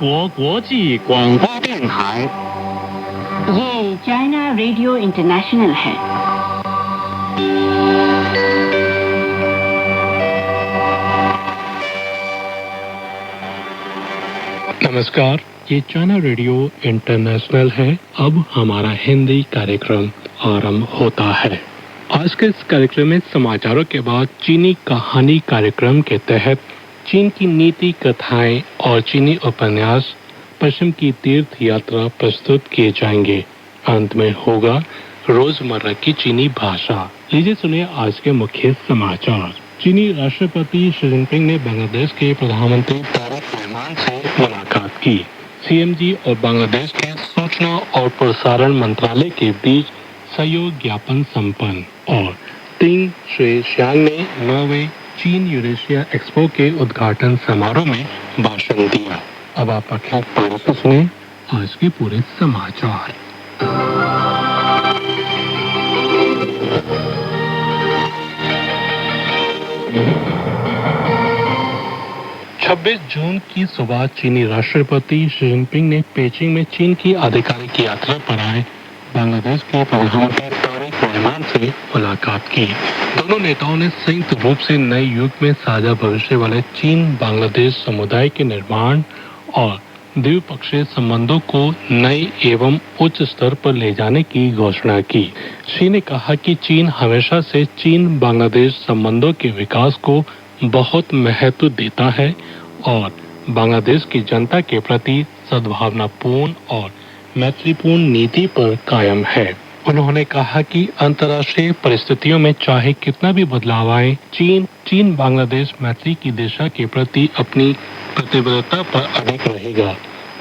国国际广播电台。ये China radio international है। नमस्कार, ये चाइना रेडियो इंटरनेशनल है। अब हमारा हिंदी कार्यक्रम आरंभ होता है। आज के इस कार्यक्रम में समाचारों के बाद चीनी कहानी कार्यक्रम के तहत चीन की नीति कथाएं और चीनी उपन्यास पश्चिम की तीर्थ यात्रा प्रस्तुत किए जाएंगे। अंत में होगा रोजमर्रा की चीनी भाषा। लीजिए सुनिए आज के मुख्य समाचार। चीनी राष्ट्रपति शी जिनपिंग ने बांग्लादेश के प्रधानमंत्री तारिक रहमान से मुलाकात की। सीएमजी और बांग्लादेश के सूचना और प्रसारण मंत्रालय के बीच सहयोग ज्ञापन संपन्न। और तिंग शुई शियांग ने नौवें चीन यूरेशिया एक्सपो के उद्घाटन समारोह में भाषण दिया। अब आप अखिल पारी से सुने आज के पूरे समाचार। 26 जून की सुबह चीनी राष्ट्रपति शी जिनपिंग ने पेचिंग में चीन की आधिकारिक यात्रा पर आए बांग्लादेश के प्रधानमंत्री तारिक रहमान से मुलाकात की। दोनों नेताओं ने संयुक्त रूप से नए युग में साझा भविष्य वाले चीन बांग्लादेश समुदाय के निर्माण और द्विपक्षीय संबंधों को नए एवं उच्च स्तर पर ले जाने की घोषणा की। शी ने कहा कि चीन हमेशा से चीन बांग्लादेश संबंधों के विकास को बहुत महत्व देता है और बांग्लादेश की जनता के प्रति सद्भावनापूर्ण और मैत्रीपूर्ण नीति पर कायम है। उन्होंने कहा कि अंतर्राष्ट्रीय परिस्थितियों में चाहे कितना भी बदलाव आए, चीन बांग्लादेश मैत्री की दिशा के प्रति अपनी प्रतिबद्धता पर अडिग रहेगा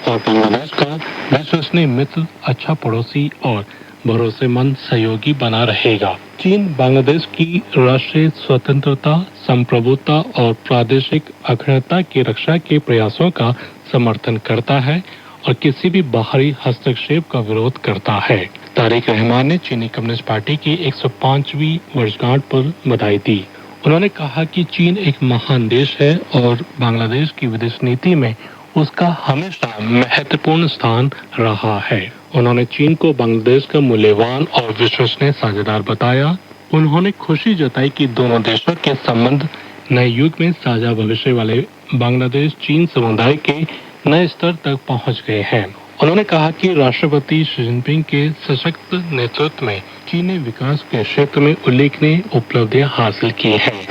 और बांग्लादेश का विश्वसनीय मित्र, अच्छा पड़ोसी और भरोसेमंद सहयोगी बना रहेगा। चीन बांग्लादेश की राष्ट्रीय स्वतंत्रता, संप्रभुता और प्रादेशिक अखंडता की रक्षा के प्रयासों का समर्थन करता है और किसी भी बाहरी हस्तक्षेप का विरोध करता है। तारिक रहमान ने चीनी कम्युनिस्ट पार्टी की 105वीं वर्षगांठ पर बधाई दी। उन्होंने कहा कि चीन एक महान देश है और बांग्लादेश की विदेश नीति में उसका हमेशा महत्वपूर्ण स्थान रहा है। उन्होंने चीन को बांग्लादेश का मूल्यवान और विश्वसनीय साझेदार बताया। उन्होंने खुशी जताई कि दोनों देशों के संबंध नए युग में साझा भविष्य वाले बांग्लादेश चीन समुदाय के नए स्तर तक पहुंच गए हैं। उन्होंने कहा कि राष्ट्रपति शी जिनपिंग के सशक्त नेतृत्व में चीन ने विकास के क्षेत्र में उल्लेखनीय उपलब्धियां हासिल की हैं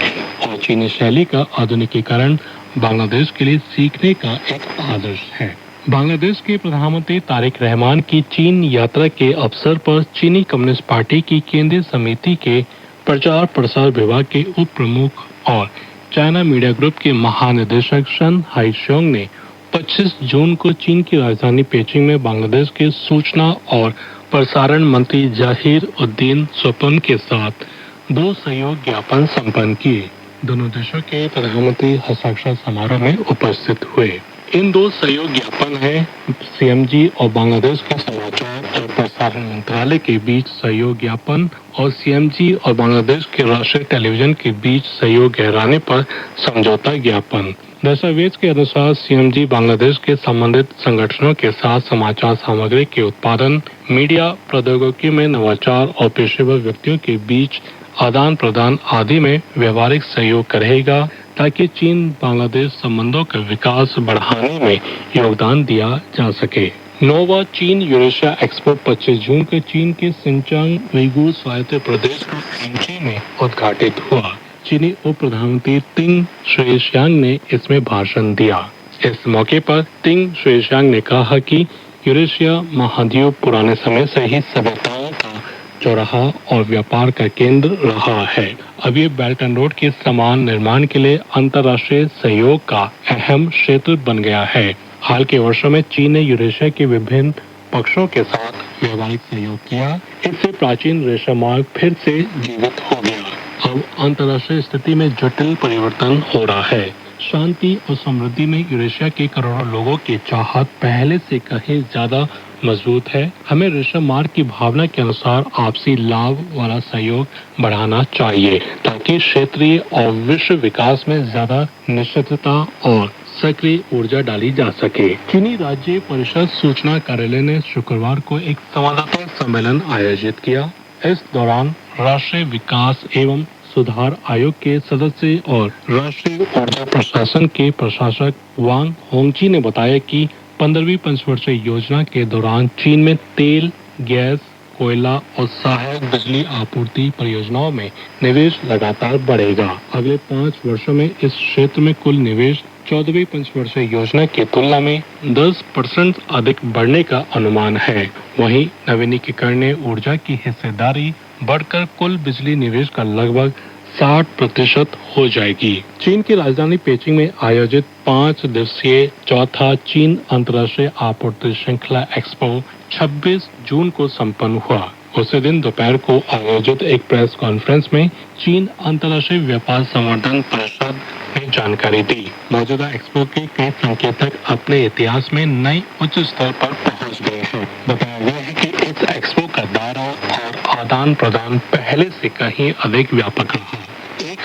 और चीनी शैली का आधुनिकीकरण बांग्लादेश के लिए सीखने का एक आदर्श है। बांग्लादेश के प्रधानमंत्री तारिक रहमान की चीन यात्रा के अवसर पर चीनी कम्युनिस्ट पार्टी की केंद्रीय समिति के प्रचार प्रसार विभाग के उप प्रमुख और चाइना मीडिया ग्रुप के महानिदेशक शन हाईशोंग ने 25 जून को चीन की राजधानी पेचिंग में बांग्लादेश के सूचना और प्रसारण मंत्री जहीर उद्दीन स्वपन के साथ 2 सहयोग ज्ञापन संपन्न किए। दोनों देशों के प्रधानमंत्री हस्ताक्षर समारोह में उपस्थित हुए। इन 2 सहयोग ज्ञापन हैं सीएमजी और बांग्लादेश के समाचार और प्रसारण मंत्रालय के बीच सहयोग ज्ञापन और सीएमजी और बांग्लादेश के राष्ट्रीय टेलीविजन के बीच सहयोग गहराने पर समझौता ज्ञापन। दस्तावेज के अनुसार सीएमजी बांग्लादेश के संबंधित संगठनों के साथ समाचार सामग्री के उत्पादन, मीडिया प्रौद्योगिकी में नवाचार और पेशेवर व्यक्तियों के बीच आदान प्रदान आदि में व्यवहारिक सहयोग करेगा ताकि चीन बांग्लादेश संबंधों का विकास बढ़ाने में योगदान दिया जा सके। नौवां चीन यूरेशिया एक्सपो 25 जून को चीन के सिंचांग उइगुर स्वायत्त प्रदेश को एंची में उद्घाटित हुआ। चीनी उप प्रधानमंत्री तिंग शुई शियांग ने इसमें भाषण दिया। इस मौके पर तिंग शुई शियांग ने कहा कि यूरेशिया महाद्वीप पुराने समय से ही सभ्यताओं का चौराहा और व्यापार का केंद्र रहा है। अब ये बेल्ट एंड रोड के समान निर्माण के लिए अंतर्राष्ट्रीय सहयोग का अहम क्षेत्र बन गया है। हाल के वर्षों में चीन ने यूरेशिया के विभिन्न पक्षों के साथ व्यावहारिक सहयोग किया। इससे प्राचीन रेशा मार्ग फिर से जीवित हो गया। अब अंतर्राष्ट्रीय स्थिति में जटिल परिवर्तन हो रहा है। शांति और समृद्धि में यूरेशिया के करोड़ों लोगों की चाहत पहले से कहीं ज्यादा मजबूत है। हमें रेशम मार्ग की भावना के अनुसार आपसी लाभ वाला सहयोग बढ़ाना चाहिए ताकि क्षेत्रीय और विश्व विकास में ज्यादा निश्चितता और सक्रिय ऊर्जा डाली जा सके। चीनी राज्य परिषद सूचना कार्यालय ने शुक्रवार को एक संवाददाता सम्मेलन आयोजित किया। इस दौरान राष्ट्रीय विकास एवं सुधार आयोग के सदस्य और राष्ट्रीय ऊर्जा प्रशासन के प्रशासक वांग होंगची ने बताया कि 15वीं पंचवर्षीय योजना के दौरान चीन में तेल, गैस, कोयला और सहायक बिजली आपूर्ति परियोजनाओं में निवेश लगातार बढ़ेगा। अगले 5 वर्षों में इस क्षेत्र में कुल निवेश 14वीं पंचवर्षीय योजना की तुलना में 10% अधिक बढ़ने का अनुमान है। वहीं नवीनीकरणीय ऊर्जा की हिस्सेदारी बढ़कर कुल बिजली निवेश का लगभग 60% हो जाएगी। चीन की राजधानी पेचिंग में आयोजित 5 दिवसीय चौथा चीन अंतर्राष्ट्रीय आपूर्ति श्रृंखला एक्सपो 26 जून को संपन्न हुआ। उसी दिन दोपहर को आयोजित एक प्रेस कॉन्फ्रेंस में चीन अंतर्राष्ट्रीय व्यापार संवर्धन परिषद ने जानकारी दी। मौजूदा एक्सपो के कई संकेतक अपने इतिहास में नए उच्च स्तर पर पहुंच गए हैं। बताया गया है कि इस एक्सपो का दायरा और आदान प्रदान पहले से कहीं अधिक व्यापक रहा।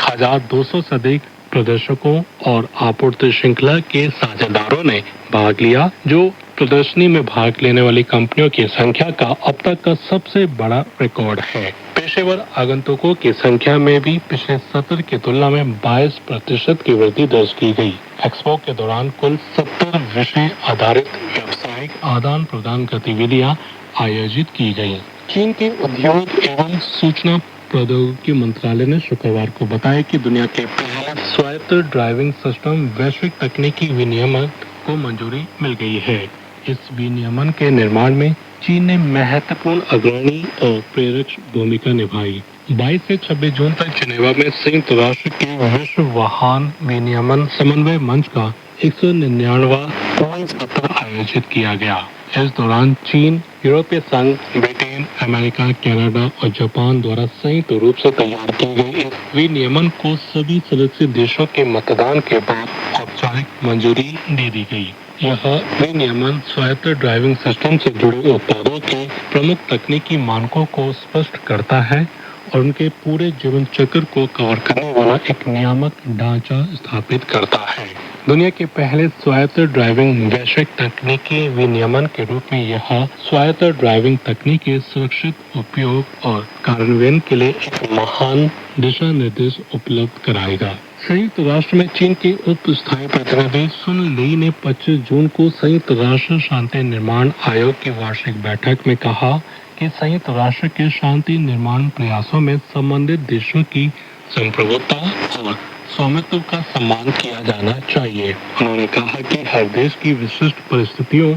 1200 से अधिक प्रदर्शकों और आपूर्ति श्रृंखला के साझेदारों ने भाग लिया, जो प्रदर्शनी में भाग लेने वाली कंपनियों की संख्या का अब तक का सबसे बड़ा रिकॉर्ड है। पेशेवर आगंतुकों की संख्या में भी पिछले सत्र की तुलना में 22% की वृद्धि दर्ज की गई। एक्सपो के दौरान कुल 70 विषय आधारित व्यावसायिक आदान प्रदान गतिविधियां आयोजित की गयी। चीन के उद्योग एवं सूचना प्रौद्योगिकी मंत्रालय ने शुक्रवार को बताया कि दुनिया के पहले स्वायत्त ड्राइविंग सिस्टम वैश्विक तकनीकी विनियमन को मंजूरी मिल गई है। इस विनियमन के निर्माण में चीन ने महत्वपूर्ण अग्रणी और प्रेरक भूमिका निभाई। 22 से 26 जून तक जिनेवा में संयुक्त राष्ट्र के विश्व वाहन विनियमन समन्वय मंच का 199वां सत्र आयोजित किया गया। इस दौरान चीन, यूरोपीय संघ, ब्रिटेन, अमेरिका, कनाडा और जापान द्वारा संयुक्त रूप से तैयार किए गए इस विनियमन को सभी सदस्य देशों के मतदान के बाद औपचारिक मंजूरी दे दी गई। यह विनियमन स्वायत्त ड्राइविंग सिस्टम से जुड़े उत्पादों के प्रमुख तकनीकी मानकों को स्पष्ट करता है और उनके पूरे जीवन चक्र को कवर करने वाला एक नियामक ढांचा स्थापित करता है। दुनिया के पहले स्वायत्त ड्राइविंग वैश्विक तकनीकी विनियमन के रूप में यह स्वायत्त ड्राइविंग तकनीक के सुरक्षित उपयोग और कार्यान्वयन के लिए एक महान दिशा निर्देश उपलब्ध कराएगा। संयुक्त राष्ट्र में चीन के उप स्थायी प्रतिनिधि सुन ली ने 25 जून को संयुक्त राष्ट्र शांति निर्माण आयोग की वार्षिक बैठक में कहा कि संयुक्त राष्ट्र के शांति निर्माण प्रयासों में संबंधित देशों की संप्रभुता और स्वामित्व का सम्मान किया जाना चाहिए। उन्होंने कहा कि हर देश की विशिष्ट परिस्थितियों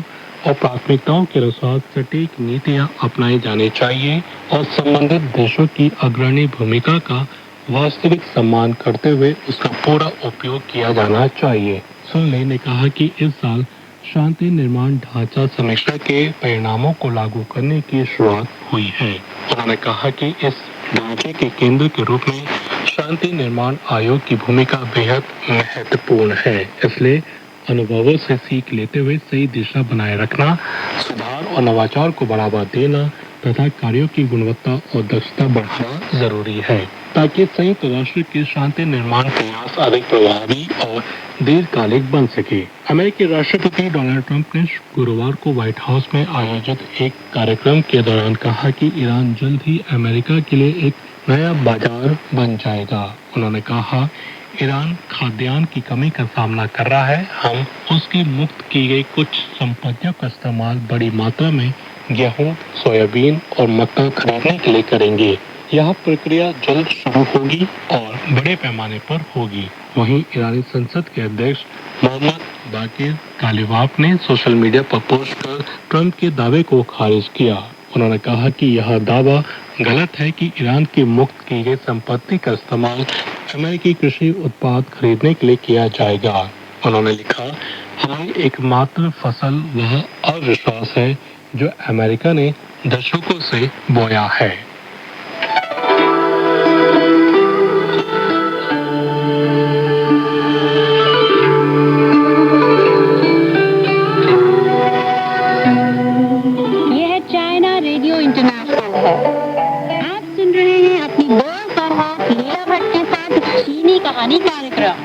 और प्राथमिकताओं के अनुसार सटीक नीतियां अपनाई जानी चाहिए और संबंधित देशों की अग्रणी भूमिका का वास्तविक सम्मान करते हुए उसका पूरा उपयोग किया जाना चाहिए। सुन ली ने कहा कि इस साल शांति निर्माण ढांचा समीक्षा के परिणामों को लागू करने की शुरुआत हुई है। उन्होंने कहा कि इस ढांचे के केंद्र के रूप में शांति निर्माण आयोग की भूमिका बेहद महत्वपूर्ण है। इसलिए अनुभवों से सीख लेते हुए सही दिशा बनाए रखना, सुधार और नवाचार को बढ़ावा देना तथा कार्यों की गुणवत्ता और दक्षता बढ़ाना जरूरी है, ताकि संयुक्त राष्ट्र के शांति निर्माण प्रयास अधिक प्रभावी और दीर्घकालिक बन सके। अमेरिकी राष्ट्रपति डोनाल्ड ट्रंप ने गुरुवार को व्हाइट हाउस में आयोजित एक कार्यक्रम के दौरान कहा कि ईरान जल्द ही अमेरिका के लिए एक नया बाजार बन जाएगा। उन्होंने कहा, ईरान खाद्यान्न की कमी का सामना कर रहा है। हम उसकी मुक्त की गई कुछ संपत्तियों का इस्तेमाल बड़ी मात्रा में गेहूं, सोयाबीन और मक्का खरीदने के लिए करेंगे। यह प्रक्रिया जल्द शुरू होगी और बड़े पैमाने पर होगी। वहीं ईरानी संसद के अध्यक्ष मोहम्मद बाकिर कालिबाफ ने सोशल मीडिया पर पोस्ट कर ट्रंप के दावे को खारिज किया। उन्होंने कहा कि यह दावा गलत है कि ईरान की मुक्त की गई संपत्ति का इस्तेमाल अमेरिकी कृषि उत्पाद खरीदने के लिए किया जाएगा। उन्होंने लिखा, हमारी एकमात्र फसल वह अविश्वास है जो अमेरिका ने दशकों से बोया है। यह चाइना रेडियो इंटरनेशनल है। आप सुन रहे हैं अपनी दोस्त और होस्ट लीला भट्ट के साथ चीनी कहानी कार्यक्रम।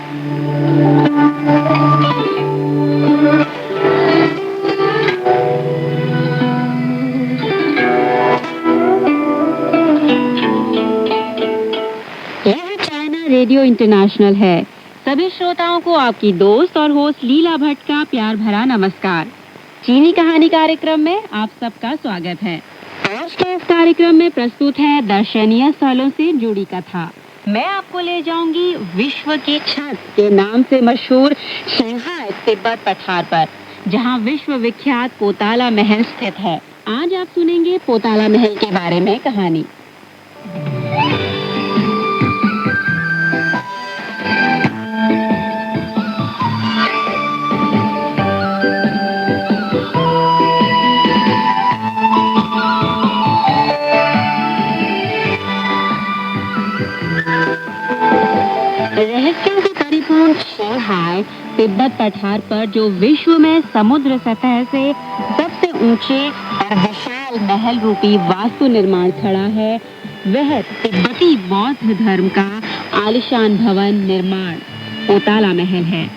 इंटरनेशनल है। सभी श्रोताओं को आपकी दोस्त और होस्ट लीला भट्ट का प्यार भरा नमस्कार। चीनी कहानी कार्यक्रम में आप सबका स्वागत है। आज के इस कार्यक्रम में प्रस्तुत है दर्शनीय स्थलों से जुड़ी कथा। मैं आपको ले जाऊंगी विश्व की छत के नाम से मशहूर शंघाई तिब्बत पठार पर, जहां विश्व विख्यात पोताला महल स्थित है। आज आप सुनेंगे पोताला महल के बारे में कहानी। रहस्यों से परिपूर्ण शंघाई तिब्बत पठार पर जो विश्व में समुद्र सतह से सबसे ऊंचे और विशाल महल रूपी वास्तु निर्माण खड़ा है, वह तिब्बती बौद्ध धर्म का आलीशान भवन निर्माण पोताला महल है।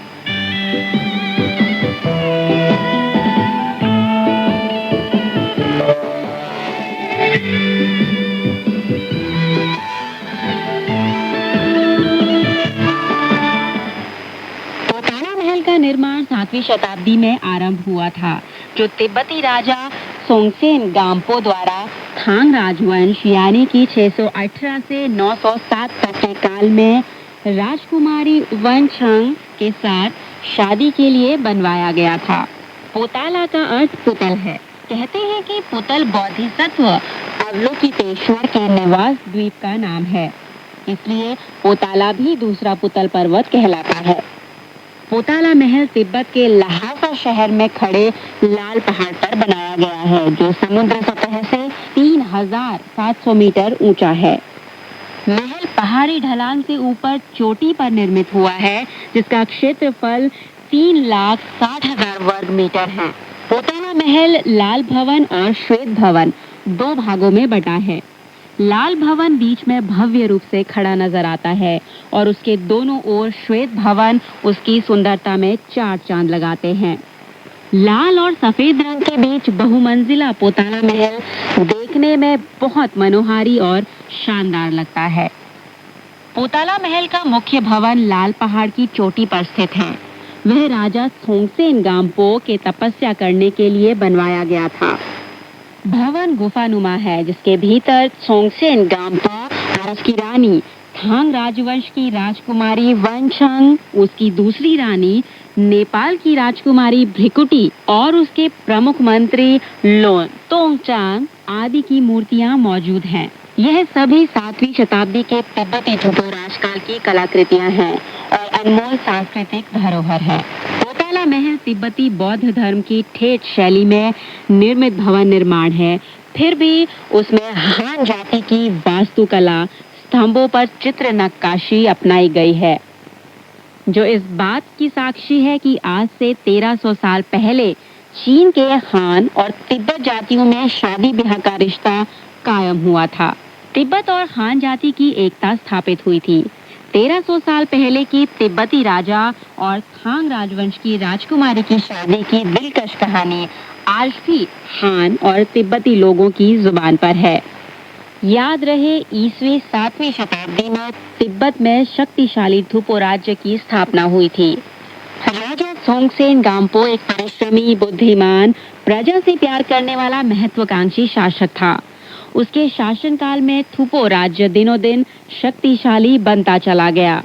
का निर्माण 7वीं शताब्दी में आरंभ हुआ था, जो तिब्बती राजा सोंगसेन गाम्पो द्वारा थांग राजवंश यानी कि 618 से 907 तक के काल में राजकुमारी वनचंग के साथ शादी के लिए बनवाया गया था। पोताला का अर्थ पुतल है। कहते हैं कि पुतल बोधिसत्व अवलोकितेश्वर के निवास द्वीप का नाम है, इसलिए पोताला भी दूसरा पुतल पर्वत कहलाता है। पोताला महल तिब्बत के ल्हासा शहर में खड़े लाल पहाड़ पर बनाया गया है, जो समुद्र सतह से 3700 मीटर ऊंचा है। महल पहाड़ी ढलान से ऊपर चोटी पर निर्मित हुआ है, जिसका क्षेत्रफल 3,60,000 वर्ग मीटर है। पोताला महल लाल भवन और श्वेत भवन 2 भागों में बटा है। लाल भवन बीच में भव्य रूप से खड़ा नजर आता है और उसके दोनों ओर श्वेत भवन उसकी सुंदरता में 4 चांद लगाते हैं। लाल और सफेद रंग के बीच बहुमंजिला पोताला महल देखने में बहुत मनोहारी और शानदार लगता है। पोताला महल का मुख्य भवन लाल पहाड़ की चोटी पर स्थित है। वह राजा सोंगसेन गाम्पो के तपस्या करने के लिए बनवाया गया था। भवन गुफानुमा है, जिसके भीतर सोंगसेन गाम्पो और उसकी रानी थांग राजवंश की राजकुमारी वनचंग, उसकी दूसरी रानी नेपाल की राजकुमारी भ्रिकुटी और उसके प्रमुख मंत्री लोन तोंगचांग आदि की मूर्तियां मौजूद हैं। यह सभी 7वीं शताब्दी के तिब्बती थुपो राजकाल की कलाकृतियां हैं और अनमोल सांस्कृतिक धरोहर है। पोताला महल तिब्बती बौद्ध धर्म की ठेठ शैली में निर्मित भवन निर्माण है, फिर भी उसमें हान जाति की वास्तुकला, स्तंभों पर चित्र नक्काशी अपनाई गई है, जो इस बात की साक्षी है कि आज से 1300 साल पहले चीन के हान और तिब्बत जातियों में शादी ब्याह का रिश्ता कायम हुआ था। तिब्बत और हान जाति की एकता स्थापित हुई थी। 1300 साल पहले की तिब्बती राजा और थांग राजवंश की राजकुमारी की शादी की दिलकश कहानी आज भी हान और तिब्बती लोगों की जुबान पर है। याद रहे, ईस्वी 7वीं शताब्दी में तिब्बत में शक्तिशाली थुपो राज्य की स्थापना हुई थी। राजा सोंगसेन गाम्पो एक परिश्रमी, बुद्धिमान, प्रजा से प्यार करने वाला महत्वाकांक्षी शासक था। उसके शासनकाल में थुपो राज्य दिनों दिन शक्तिशाली बनता चला गया।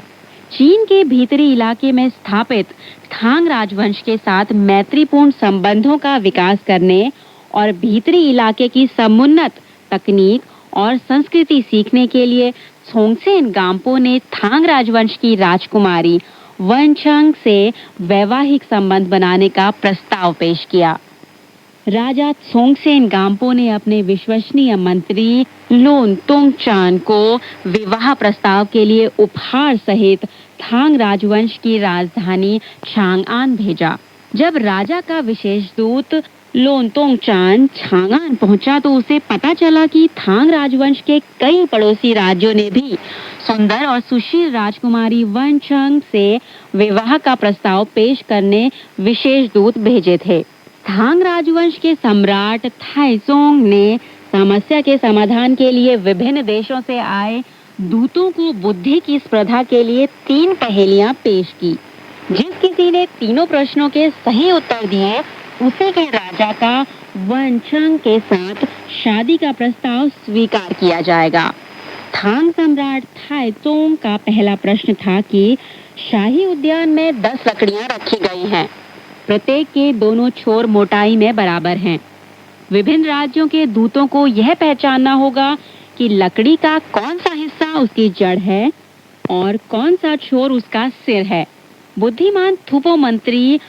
चीन के भीतरी इलाके में स्थापित थांग राजवंश के साथ मैत्रीपूर्ण संबंधों का विकास करने और भीतरी इलाके की समुन्नत तकनीक और संस्कृति सीखने के लिए सोंगसेन गाम्पो ने थांग राजवंश की राजकुमारी वनचंग से वैवाहिक संबंध बनाने का प्रस्ताव पेश किया। राजा सोंगसेन गाम्पो ने अपने विश्वसनीय मंत्री लोन तोंगचान को विवाह प्रस्ताव के लिए उपहार सहित थांग राजवंश की राजधानी चांगआन भेजा। जब राजा का विशेष दूत लोन तोंगचान चांगआन पहुंचा तो उसे पता चला कि थांग राजवंश के कई पड़ोसी राज्यों ने भी सुंदर और सुशील राजकुमारी वनचंग से विवाह का प्रस्ताव पेश करने विशेष दूत भेजे थे। थांग राजवंश के सम्राट थाइजोंग ने समस्या के समाधान के लिए विभिन्न देशों से आए दूतों को बुद्धि की स्पर्धा के लिए 3 पहेलियां पेश की। जिस किसी ने तीनों प्रश्नों के सही उत्तर दिए उसी के राजा का वनचंग के साथ शादी का प्रस्ताव स्वीकार किया जाएगा। थांग सम्राट थाइचोंग का पहला प्रश्न था कि शाही उद्यान में 10 लकड़ियां रखी गई हैं। प्रत्येक के दोनों छोर मोटाई में बराबर हैं। विभिन्न राज्यों के दूतों को यह पहचानना होगा कि लकड़ी का कौन सा हिस्सा उसकी जड़ है और कौन सा छोर उसका सिर है। बुद्धिमान थुपो मंत्री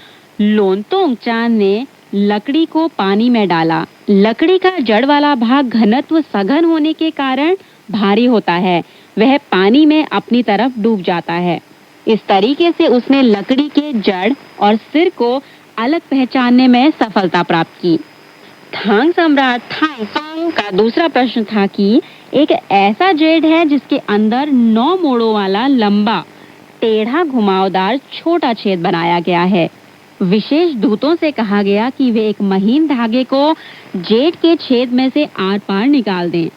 लोनतोंग चान ने लकड़ी को पानी में डाला। लकड़ी का जड़ वाला भाग घनत्व सघन होने के कारण भारी होता है, वह पानी में अपनी तरफ डूब जाता है। इस तरीके से उसने लकड़ी के जड़ और सिर को अलग पहचानने में सफलता प्राप्त की। थांग सम्राट थाइसोंग का दूसरा प्रश्न था कि एक ऐसा जेड है जिसके अंदर 9 मोड़ों वाला लंबा टेढ़ा घुमावदार छोटा छेद बनाया गया है। विशेष दूतों से कहा गया कि वे एक महीन धागे को जेड के छेद में से आर पार निकाल दें।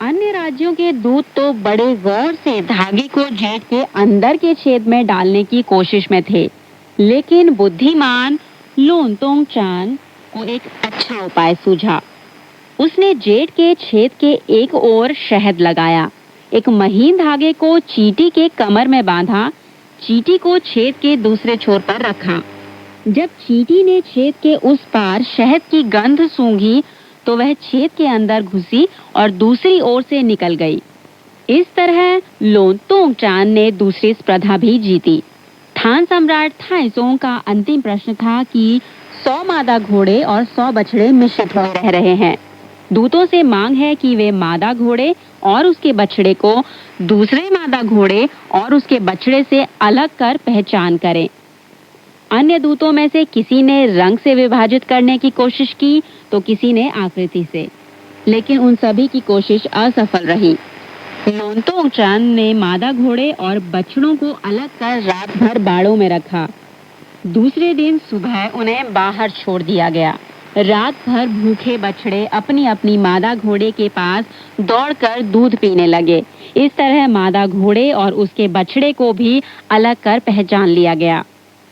अन्य राज्यों के दूत तो बड़े गौर से धागे को जेड के अंदर के छेद में डालने की कोशिश में थे, लेकिन बुद्धिमान लोनतोंग चान को एक अच्छा उपाय सूझा। उसने जेड के छेद के एक ओर शहद लगाया, एक महीन धागे को चींटी के कमर में बांधा, चींटी को छेद के दूसरे छोर पर रखा। जब चींटी ने छेद के उस पार शहद की गंध सूंघी तो वह छेद के अंदर घुसी और दूसरी ओर से निकल गई। इस तरह लोनतोंग चान ने दूसरी स्पर्धा भी जीती। थान सम्राट थाइसोंग का अंतिम प्रश्न था कि 100 मादा घोड़े और 100 बछड़े मिश्रित हुए रह रहे हैं। दूतों से मांग है कि वे मादा घोड़े और उसके बछड़े को दूसरे मादा घोड़े और उसके बछड़े से अलग कर पहचान करें। अन्य दूतों में से किसी ने रंग से विभाजित करने की कोशिश की तो किसी ने आकृति से, लेकिन उन सभी की कोशिश असफल रही। लोनतोंग चान ने मादा घोड़े और बछड़ों को अलग कर रात भर बाड़ों में रखा। दूसरे दिन सुबह उन्हें बाहर छोड़ दिया गया। रात भर भूखे बछड़े अपनी अपनी मादा घोड़े के पास दौड़कर दूध पीने लगे। इस तरह मादा घोड़े और उसके बछड़े को भी अलग कर पहचान लिया गया।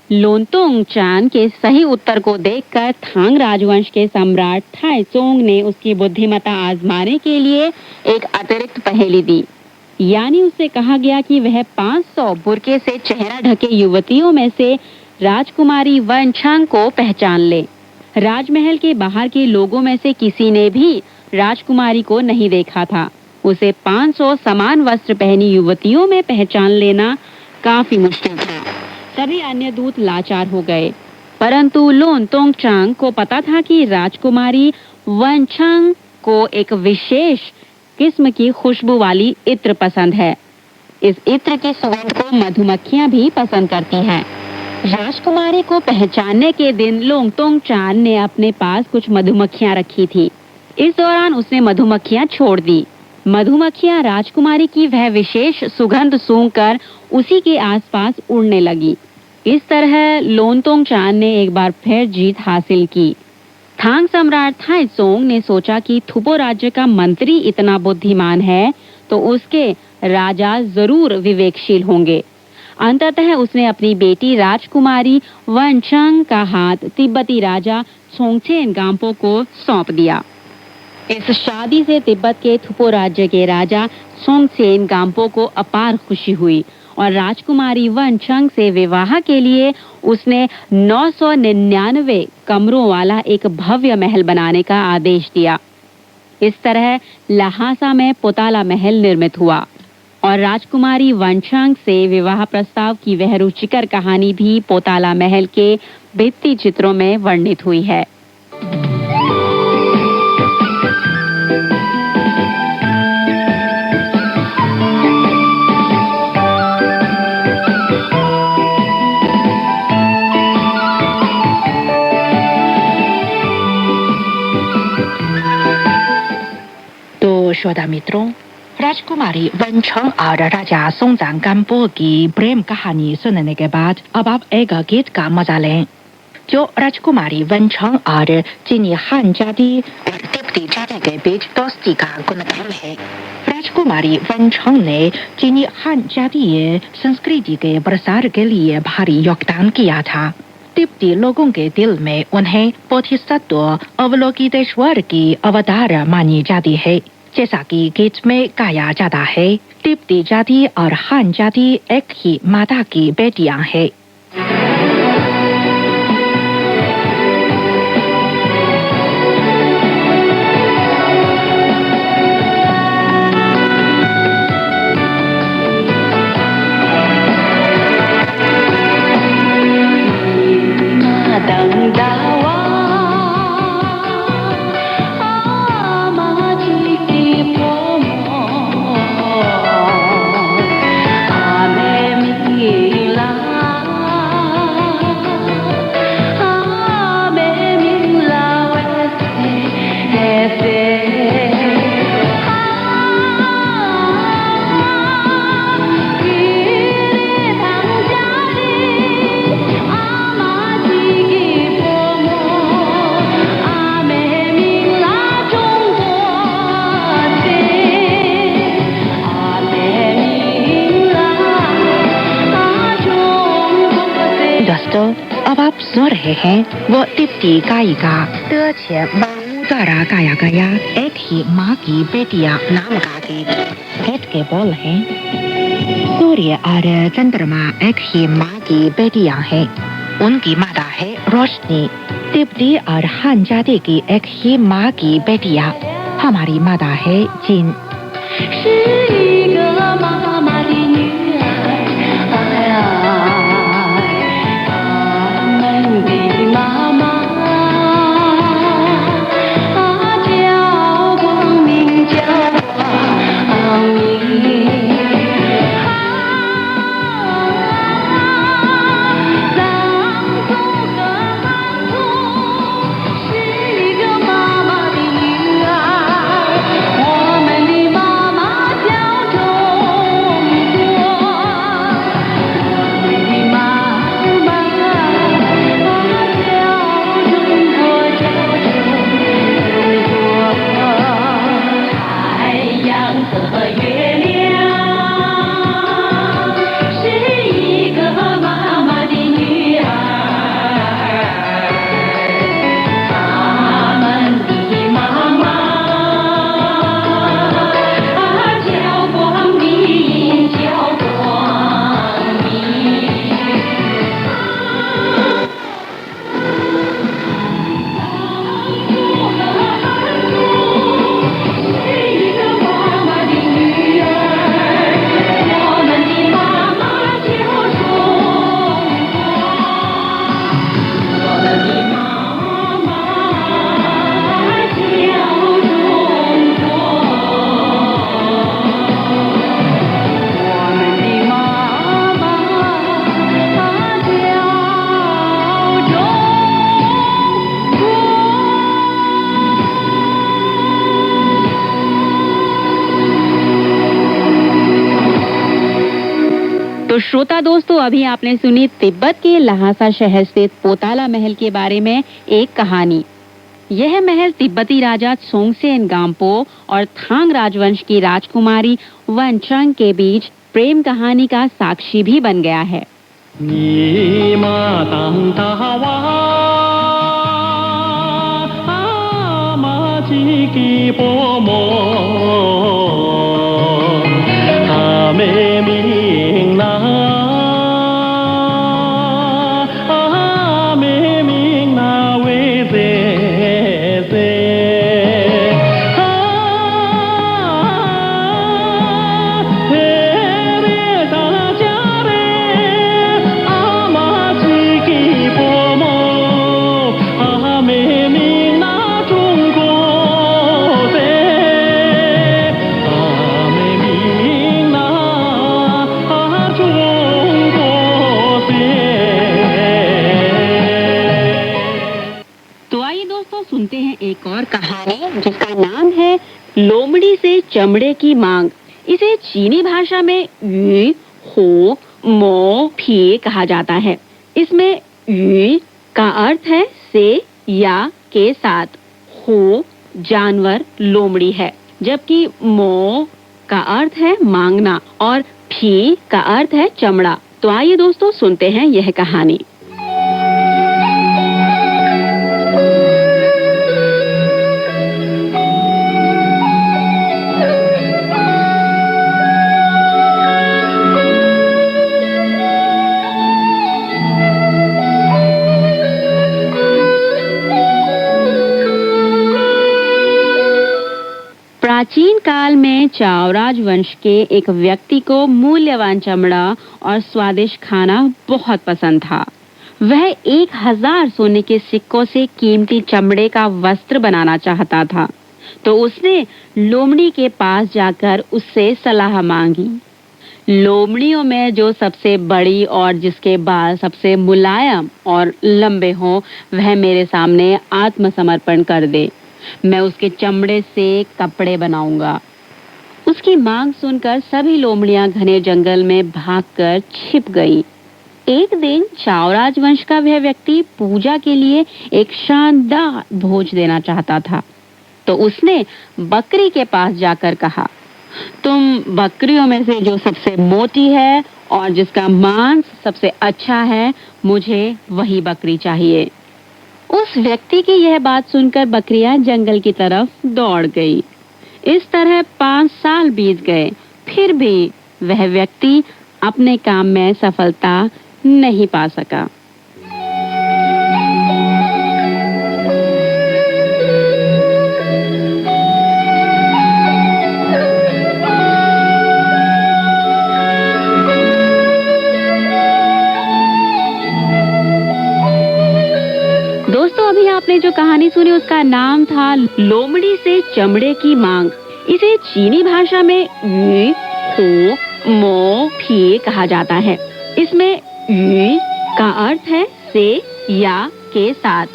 लोनतोंग चान के सही उत्तर को देखकर थांग राजवंश के सम्राट थाइचोंग ने उसकी बुद्धिमत्ता आजमाने के लिए एक अतिरिक्त पहेली दी। यानी उससे कहा गया कि वह 500 बुर्के से चेहरा ढके युवतियों में से राजकुमारी वनचंग को पहचान ले। राजमहल के बाहर के लोगों में से किसी ने भी राजकुमारी को नहीं देखा था। उसे 500 समान वस्त्र पहनी युवतियों में पहचान लेना काफी मुश्किल था। सभी अन्य दूत लाचार हो गए, परंतु लोनतोंग चान को पता था कि राजकुमारी वनचंग को एक विशेष किस्म की खुशबू वाली इत्र पसंद है। इस इत्र की सुगंध को मधुमक्खियां भी पसंद करती हैं। राजकुमारी को पहचानने के दिन लोनतोंग चान ने अपने पास कुछ मधुमक्खियां रखी थी। इस दौरान उसने मधुमक्खियां छोड़ दी। मधुमक्खियां राजकुमारी की वह विशेष सुगंध सूंघकर उसी के आसपास उड़ने लगी। इस तरह लोनतोंग चान ने एक बार फिर जीत हासिल की। थांग सम्राट थाइचोंग ने सोचा कि थुपो राज्य का मंत्री इतना बुद्धिमान है तो उसके राजा जरूर विवेकशील होंगे। अंततः उसने अपनी बेटी राजकुमारी वनचंग का हाथ तिब्बती राजा छोंगचेन गाम्पो को सौंप दिया। इस शादी से तिब्बत के थुपो राज्य के राजा छोंगचेन गाम्पो को अपार खुशी हुई और राजकुमारी वनचंग से विवाह के लिए उसने 999 कमरों वाला एक भव्य महल बनाने का आदेश दिया। इस तरह लहासा में पोताला महल निर्मित हुआ और राजकुमारी वनचंग से विवाह प्रस्ताव की वह रुचिकर कहानी भी पोताला महल के भित्ति चित्रों में वर्णित हुई है। श्रोता मित्रों, राजकुमारी वनचंग और राजा सोंगचान गाम्पो की प्रेम कहानी सुनने के बाद अब आप एक गीत का मजा लें, जो राजकुमारी वनचंग और चीनी हान जाति और तिब्बती जाति के बीच दोस्ती का गुणगान है। राजकुमारी वनचंग ने चीनी हान जातीय संस्कृति के प्रसार के लिए भारी योगदान किया था। तिब्बती लोगों के दिल में उन्हें बोधिसत्व अवलोकितेश्वर की अवतार मानी जाती है। जैसा कि गीत में गाया जाता है, तिब्बती जाति और हान जाति एक ही माता की बेटियां हैं। अब आप सुन रहे हैं वो तिब्बती गायिका देचिए मांगू द्वारा गाया गया एक ही माँ की बेटियां नाम का गीत के बोल हैं। सूर्य और चंद्रमा एक ही माँ की बेटियां हैं। उनकी माता है रोशनी। तिब्बती और हान जाति की एक ही माँ की बेटियां। हमारी माता है जिन। तो श्रोता दोस्तों, अभी आपने सुनी तिब्बत के लहासा शहर स्थित पोताला महल के बारे में एक कहानी। यह महल तिब्बती राजा त्सोंगसेन गाम्पो और थांग राजवंश की राजकुमारी वनचंग के बीच प्रेम कहानी का साक्षी भी बन गया है। सुनते हैं एक और कहानी जिसका नाम है लोमड़ी से चमड़े की मांग। इसे चीनी भाषा में यू, हो, मो, फी कहा जाता है। इसमें यू का अर्थ है से या के साथ, हो जानवर लोमड़ी है, जबकि मो का अर्थ है मांगना और फी का अर्थ है चमड़ा। तो आइए दोस्तों सुनते हैं यह कहानी। प्राचीन काल में चाओ राजवंश के एक व्यक्ति को मूल्यवान चमड़ा और स्वादिष्ट खाना बहुत पसंद था। वह 1000 सोने के सिक्कों से कीमती चमड़े का वस्त्र बनाना चाहता था। तो उसने लोमड़ी के पास जाकर उससे सलाह मांगी। लोमड़ियों में जो सबसे बड़ी और जिसके बाल सबसे मुलायम और लंबे हों, वह मेरे सामने आत्मसमर्पण कर दे। मैं उसके चमड़े से कपड़े बनाऊंगा। उसकी मांग सुनकर सभी लोमड़ियां घने जंगल में भागकर छिप गईं। एक दिन चाओ राजवंश का वह व्यक्ति पूजा के लिए एक शानदार भोज देना चाहता था। तो उसने बकरी के पास जाकर कहा, तुम बकरियों में से जो सबसे मोटी है और जिसका मांस सबसे अच्छा है, मुझे वही बकरी चाहिए। उस व्यक्ति की यह बात सुनकर बकरियां जंगल की तरफ दौड़ गई। इस तरह 5 साल बीत गए, फिर भी वह व्यक्ति अपने काम में सफलता नहीं पा सका। दोस्तों, अभी आपने जो कहानी सुनी उसका नाम था लोमड़ी से चमड़े की मांग। इसे चीनी भाषा में यू, हो, मो, फी कहा जाता है। इसमें यू का अर्थ है से या के साथ,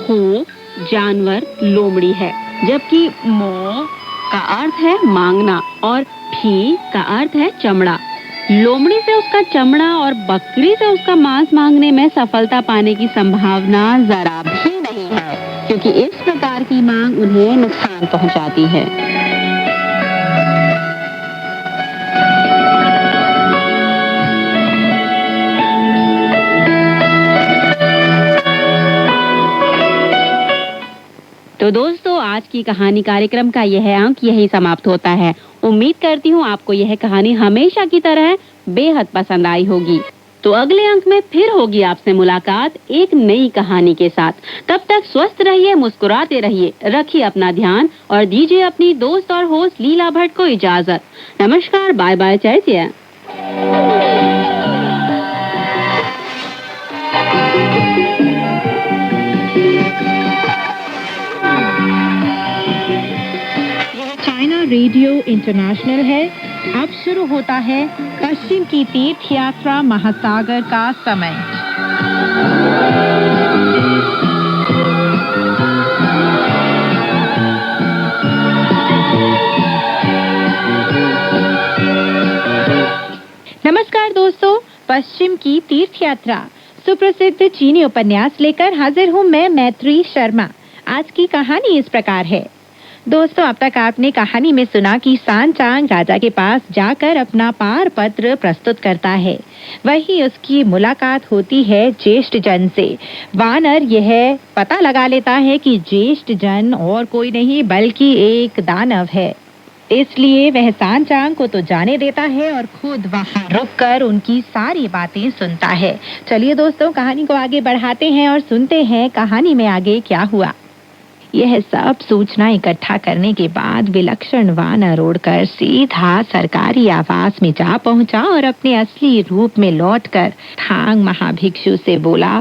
हो जानवर लोमड़ी है, जबकि मो का अर्थ है मांगना और फी का अर्थ है चमड़ा। लोमड़ी से उसका चमड़ा और बकरी से उसका मांस मांगने में सफलता पाने की संभावना जरा भी नहीं है, क्योंकि इस प्रकार की मांग उन्हें नुकसान पहुंचाती है। तो दोस्तों, आज की कहानी कार्यक्रम का यह अंक यही समाप्त होता है। उम्मीद करती हूँ आपको यह कहानी हमेशा की तरह बेहद पसंद आई होगी। तो अगले अंक में फिर होगी आपसे मुलाकात एक नई कहानी के साथ। तब तक स्वस्थ रहिए, मुस्कुराते रहिए, रखिए अपना ध्यान और दीजिए अपनी दोस्त और होस्ट लीला भट्ट को इजाजत। नमस्कार, बाय बाय, जय जय। रेडियो इंटरनेशनल है। अब शुरू होता है पश्चिम की तीर्थ यात्रा महासागर का समय। नमस्कार दोस्तों, पश्चिम की तीर्थ यात्रा सुप्रसिद्ध चीनी उपन्यास लेकर हाजिर हूँ मैं, मैत्री शर्मा। आज की कहानी इस प्रकार है। दोस्तों, अब तक आपने कहानी में सुना कि सान चांग राजा के पास जाकर अपना पार पत्र प्रस्तुत करता है। वही उसकी मुलाकात होती है ज्येष्ठ जन से। वानर यह पता लगा लेता है कि ज्येष्ठ जन और कोई नहीं बल्कि एक दानव है। इसलिए वह सान चांग को तो जाने देता है और खुद वहां रुककर उनकी सारी बातें सुनता है। चलिए दोस्तों, कहानी को आगे बढ़ाते हैं और सुनते हैं कहानी में आगे क्या हुआ। यह सब सूचना इकट्ठा करने के बाद विलक्षण वानर उड़कर सीधा सरकारी आवास में जा पहुंचा और अपने असली रूप में लौटकर थांग महाभिक्षु से बोला,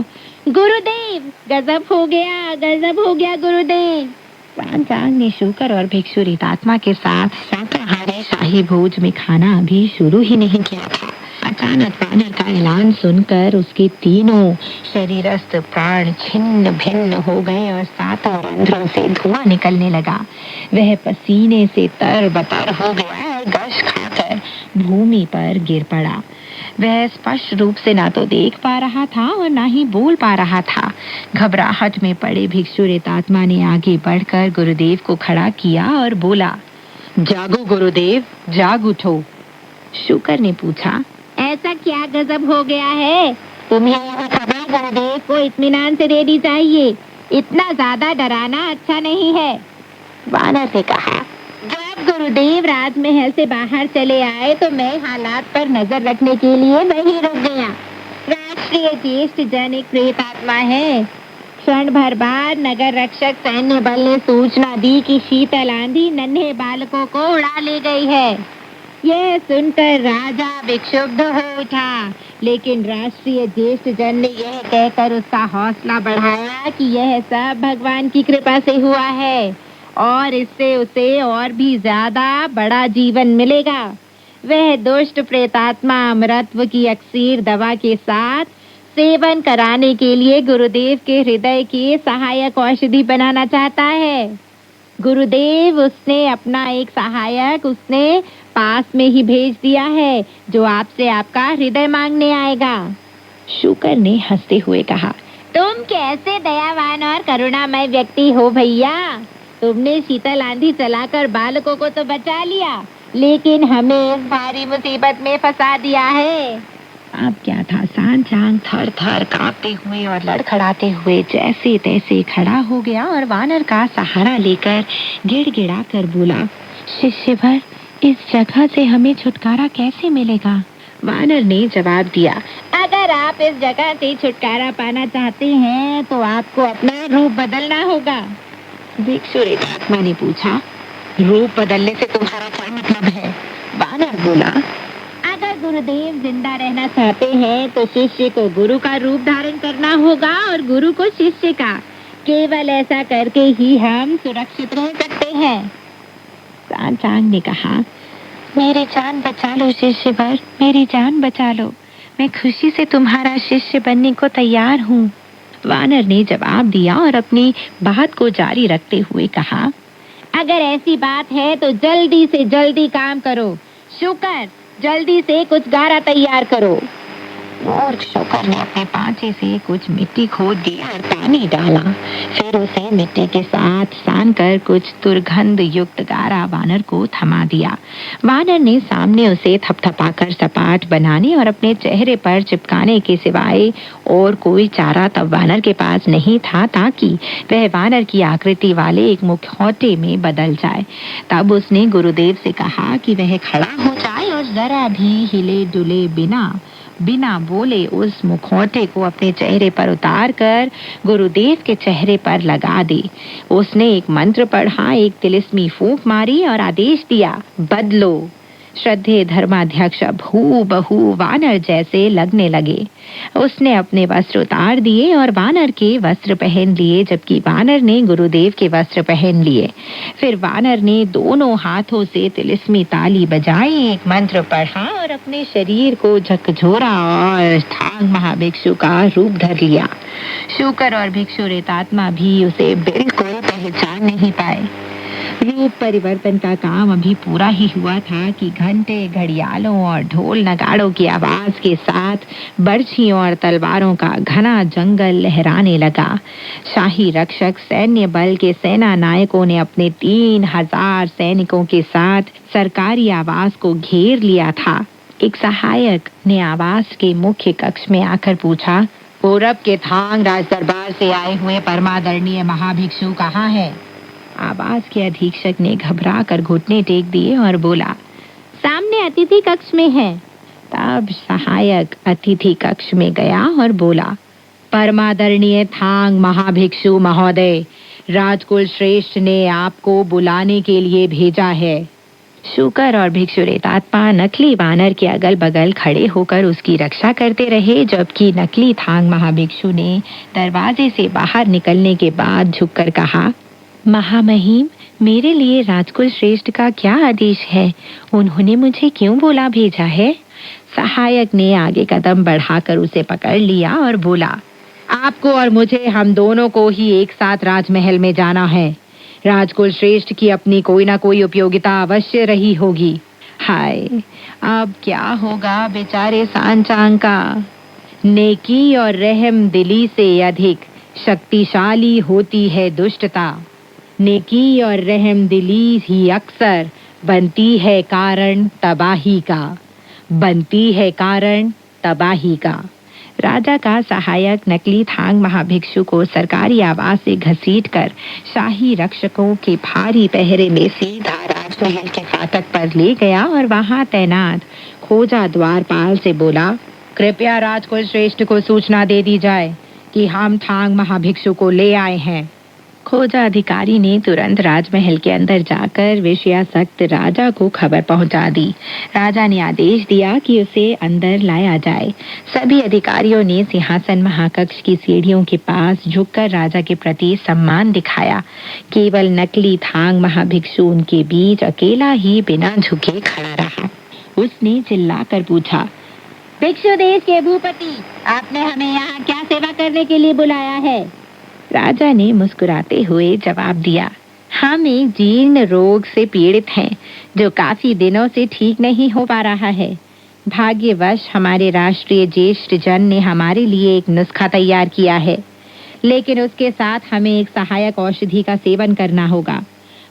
गुरुदेव, गजब हो गया गुरुदेव। सान चांग ने शुकर और भिक्षु रितात्मा के साथ शाकाहारी शाही भोज में खाना अभी शुरू ही नहीं किया था। अचानक वानर का ऐलान सुनकर उसके तीनों शरीरस्थ प्राण छिन्न भिन्न हो गए और सातों रंध्रों से धुआं निकलने लगा। वह पसीने से तरबतर हो गया और गश खाकर भूमि पर गिर पड़ा। वह स्पष्ट रूप से ना तो देख पा रहा था और ना ही बोल पा रहा था। घबराहट में पड़े भिक्षु रितात्मा ने आगे बढ़कर गुरुदेव को खड़ा किया और बोला, जागो गुरुदेव, जाग उठो। शुकर ने पूछा, ऐसा क्या गजब हो गया है? तुम्हें यह खबर गुरुदेव को इत्मीनान से देनी चाहिए। इतना ज्यादा डराना अच्छा नहीं है। वानर ने कहा, जब गुरुदेव राजमहल से बाहर चले आए तो मैं हालात पर नजर रखने के लिए वहीं रुक गया। राष्ट्रीय ज्येष्ठ जन एक प्रेत आत्मा है। क्षण भर बाद नगर रक्षक सैन्य बल ने सूचना दी कि शीतल आंधी नन्हे बालकों को उड़ा ले गई है। यह सुनकर राजा विक्षुब्ध हो उठा, लेकिन राष्ट्रीय ज्येष्ठ जन ने यह कहकर उसका हौसला बढ़ाया कि यह सब भगवान की कृपा से हुआ है और इससे उसे और भी ज्यादा बड़ा जीवन मिलेगा। वह दुष्ट प्रेतात्मा अमरत्व की अक्सीर दवा के साथ सेवन कराने के लिए गुरुदेव के हृदय की सहायक औषधि बनाना चाहता है। गुरुदेव उसने अपना एक सहायक उसने पास में ही भेज दिया है, जो आपसे आपका हृदय मांगने आएगा। शुकर ने हंसते हुए कहा, तुम कैसे दयावान और करुणामय व्यक्ति हो भैया। तुमने शीतल आंधी चलाकर बालकों को तो बचा लिया, लेकिन हमें इस भारी मुसीबत में फंसा दिया है। अब क्या था, सांचांग थर थर कांपते हुए और लड़खड़ाते हुए जैसे तैसे खड़ा हो गया और वानर का सहारा लेकर गिड़गिड़ा कर बोला, शिष्यवर, इस जगह से हमें छुटकारा कैसे मिलेगा? वानर ने जवाब दिया, अगर आप इस जगह से छुटकारा पाना चाहते हैं तो आपको अपना रूप बदलना होगा। भिक्षुरेतात्मा ने पूछा, रूप बदलने से तुम्हारा क्या मतलब है? वानर बोला, अगर गुरुदेव जिंदा रहना चाहते हैं तो शिष्य को गुरु का रूप धारण करना होगा और गुरु को शिष्य का। केवल ऐसा करके ही हम सुरक्षित रह सकते हैं। सांचांग ने कहा, मेरी जान बचा लो शिष्यवर, मेरी जान बचा लो। मैं खुशी से तुम्हारा शिष्य बनने को तैयार हूँ। वानर ने जवाब दिया और अपनी बात को जारी रखते हुए कहा, अगर ऐसी बात है तो जल्दी से जल्दी काम करो। शुकर, जल्दी से कुछ गारा तैयार करो। मूर्ख शुकर ने अपने पांचे से कुछ मिट्टी खोद दी और पानी डाला। फिर उसे मिट्टी के साथ सानकर कुछ दुर्गंध युक्त गारा वानर को थमा दिया। वानर ने सामने उसे थपथपाकर सपाट बनाने और अपने चेहरे पर चिपकाने के सिवाय और कोई चारा तब वानर के पास नहीं था, ताकि वह वानर की आकृति वाले एक मुखौटे में बदल जाए। तब उसने गुरुदेव से कहा कि वह खड़ा हो जाए और जरा भी हिले डुले बिना बोले उस मुखौटे को अपने चेहरे पर उतार कर गुरुदेव के चेहरे पर लगा दे। उसने एक मंत्र पढ़ा, एक तिलिस्मी फूंक मारी और आदेश दिया, बदलो। श्रद्धेय धर्माध्यक्ष हूबहू वानर जैसे लगने लगे। उसने अपने वस्त्र उतार दिए और वानर के वस्त्र पहन लिए, जबकि वानर ने गुरुदेव के वस्त्र पहन लिए। फिर वानर ने दोनों हाथों से तिलिस्मी ताली बजाई, एक मंत्र पढ़ा और अपने शरीर को झकझोरा और थांग महाभिक्षु का रूप धर लिया। शुकर और भिक्षुरेतात्मा भी उसे बिल्कुल पहचान नहीं पाए। रूप परिवर्तन का काम अभी पूरा ही हुआ था कि घंटे, घड़ियालों और ढोल नगाड़ों की आवाज के साथ बर्छियों और तलवारों का घना जंगल लहराने लगा। शाही रक्षक सैन्य बल के सेना नायकों ने अपने 3000 सैनिकों के साथ सरकारी आवास को घेर लिया था। एक सहायक ने आवास के मुख्य कक्ष में आकर पूछा, पूरब के थांग राज दरबार से आए हुए परमादरणीय महाभिक्षु कहाँ है? आवास के अधीक्षक ने घबरा कर घुटने टेक दिए और बोला, सामने अतिथि कक्ष में है। तब सहायक अतिथि कक्ष में गया और बोला, परमादरणीय थांग महाभिक्षु महोदय, राजकुल श्रेष्ठ ने आपको बुलाने के लिए भेजा है। शुकर और भिक्षुरेतात्मा नकली वानर के अगल बगल खड़े होकर उसकी रक्षा करते रहे, जबकि नकली थांग महाभिक्षु ने दरवाजे से बाहर निकलने के बाद झुककर कहा, महामहिम, मेरे लिए राजकुल श्रेष्ठ का क्या आदेश है? उन्होंने मुझे क्यों बुला भेजा है? सहायक ने आगे कदम बढ़ाकर उसे पकड़ लिया और बोला, आपको और मुझे, हम दोनों को ही एक साथ राजमहल में जाना है। राजकुल श्रेष्ठ की अपनी कोई ना कोई उपयोगिता अवश्य रही होगी। हाय, अब क्या होगा बेचारे सांचांग का? नेकी और रहम दिली से अधिक शक्तिशाली होती है दुष्टता। नेकी और रहम दिली ही अक्सर बनती है कारण तबाही का, बनती है कारण तबाही का। राजा का सहायक नकली थांग महाभिक्षु को सरकारी आवास से घसीटकर शाही रक्षकों के भारी पहरे में सीधा राजमहल के फाटक पर ले गया और वहां तैनात खोजा द्वारपाल से बोला, कृपया राजकुल श्रेष्ठ को सूचना दे दी जाए कि हम थांग महाभिक्षु को ले आए हैं। खोजा अधिकारी ने तुरंत राजमहल के अंदर जाकर विषयासक्त राजा को खबर पहुंचा दी। राजा ने आदेश दिया कि उसे अंदर लाया जाए। सभी अधिकारियों ने सिंहासन महाकक्ष की सीढ़ियों के पास झुककर राजा के प्रति सम्मान दिखाया। केवल नकली थांग महाभिक्षु उनके बीच अकेला ही बिना झुके खड़ा रहा। उसने चिल्लाकर पूछा, भिक्षु देश के भूपति, आपने हमें यहाँ क्या सेवा करने के लिए बुलाया है? राजा ने मुस्कुराते हुए जवाब दिया, हम एक जीर्ण रोग से पीड़ित हैं जो काफी दिनों से ठीक नहीं हो पा रहा है। भाग्यवश हमारे राष्ट्रीय ज्येष्ठ जन ने हमारे लिए एक नुस्खा तैयार किया है, लेकिन उसके साथ हमें एक सहायक औषधि का सेवन करना होगा।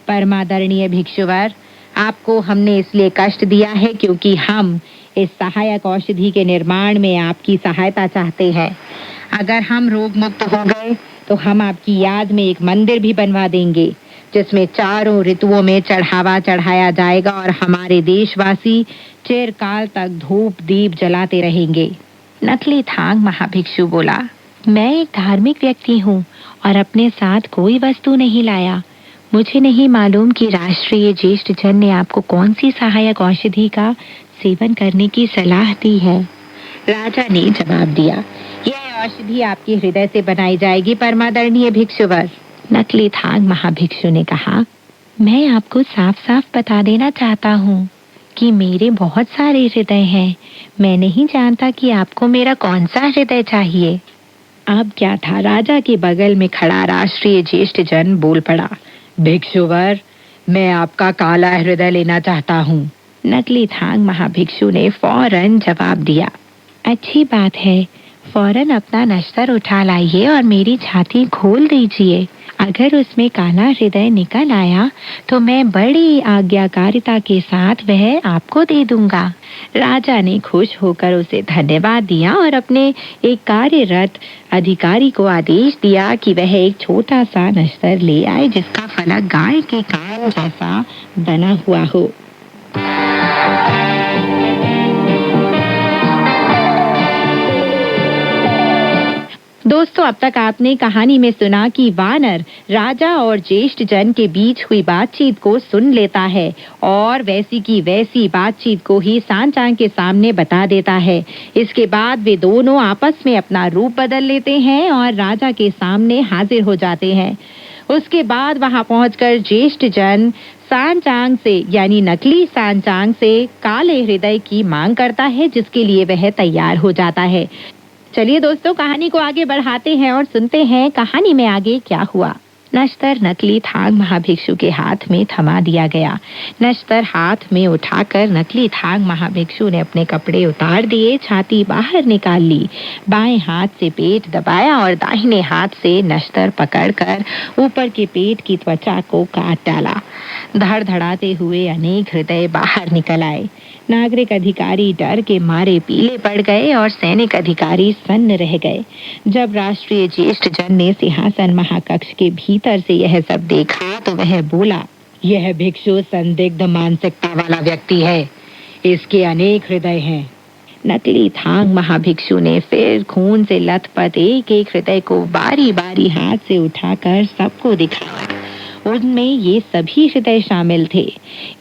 परमादरणीय भिक्षुवर, आपको हमने इसलिए कष्ट दिया है क्योंकि हम इस सहायक औषधि के निर्माण में आपकी सहायता चाहते हैं। अगर हम रोग मुक्त हो गए तो हम आपकी याद में एक मंदिर भी बनवा देंगे जिसमें चारों ऋतुओं में चढ़ावा चढ़ाया जाएगा और हमारे देशवासी चिरकाल तक धूप दीप जलाते रहेंगे। नकली थांग महाभिक्षु बोला, मैं एक धार्मिक व्यक्ति हूँ और अपने साथ कोई वस्तु नहीं लाया। मुझे नहीं मालूम कि राष्ट्रीय ज्येष्ठ जन ने आपको कौन सी सहायक औषधि का सेवन करने की सलाह दी है। राजा ने जवाब दिया, यह औषधि आपके हृदय से बनाई जाएगी परमादरणीय भिक्षुवर। नकली थांग महाभिक्षु ने कहा, मैं आपको साफ साफ बता देना चाहता हूँ कि मेरे बहुत सारे हृदय हैं। मैं नहीं जानता कि आपको मेरा कौन सा हृदय चाहिए। अब क्या था, राजा के बगल में खड़ा राष्ट्रीय ज्येष्ठ जन बोल पड़ा, भिक्षुवर, मैं आपका काला हृदय लेना चाहता हूँ। नकली थांग महाभिक्षु ने फौरन जवाब दिया, अच्छी बात है, फौरन अपना नश्तर उठा लाइए और मेरी छाती खोल दीजिए। अगर उसमें काला हृदय निकल आया तो मैं बड़ी आज्ञाकारिता के साथ वह आपको दे दूंगा। राजा ने खुश होकर उसे धन्यवाद दिया और अपने एक कार्यरत अधिकारी को आदेश दिया कि वह एक छोटा सा नश्तर ले आए जिसका फलक गाय के कान जैसा बना हुआ हो। दोस्तों, अब तक आपने कहानी में सुना कि वानर राजा और ज्येष्ठ जन के बीच हुई बातचीत को सुन लेता है और वैसी की वैसी बातचीत को ही सांचांग के सामने बता देता है। इसके बाद वे दोनों आपस में अपना रूप बदल लेते हैं और राजा के सामने हाजिर हो जाते हैं। उसके बाद वहां पहुंचकर ज्येष्ठ जन सांचांग से यानी नकली सांचांग से काले हृदय की मांग करता है, जिसके लिए वह तैयार हो जाता है। चलिए दोस्तों, कहानी को आगे बढ़ाते हैं और सुनते हैं कहानी में आगे क्या हुआ। नश्तर नकली थांग महाभिक्षु के हाथ में थमा दिया गया। नश्तर हाथ में उठाकर नकली थांग महाभिक्षु ने अपने कपड़े उतार दिए, छाती बाहर निकाल ली, बाएं हाथ से पेट दबाया और दाहिने हाथ से नश्तर पकड़कर ऊपर के पेट की त्वचा को काट डाला। धड़धड़ाते हुए अनेक हृदय बाहर निकल आए। नागरिक अधिकारी डर के मारे पीले पड़ गए और सैनिक अधिकारी सन्न रह गए। जब राष्ट्रीय ज्येष्ठ जन ने सिंहासन महाकक्ष के भीतर से यह सब देखा तो वह बोला, यह भिक्षु संदिग्ध मानसिकता वाला व्यक्ति है, इसके अनेक हृदय हैं। नकली थांग महाभिक्षु ने फिर खून से लथपथ एक एक हृदय को बारी बारी हाथ से उठाकर सबको दिखाया। उनमें ये सभी हृदय शामिल थे,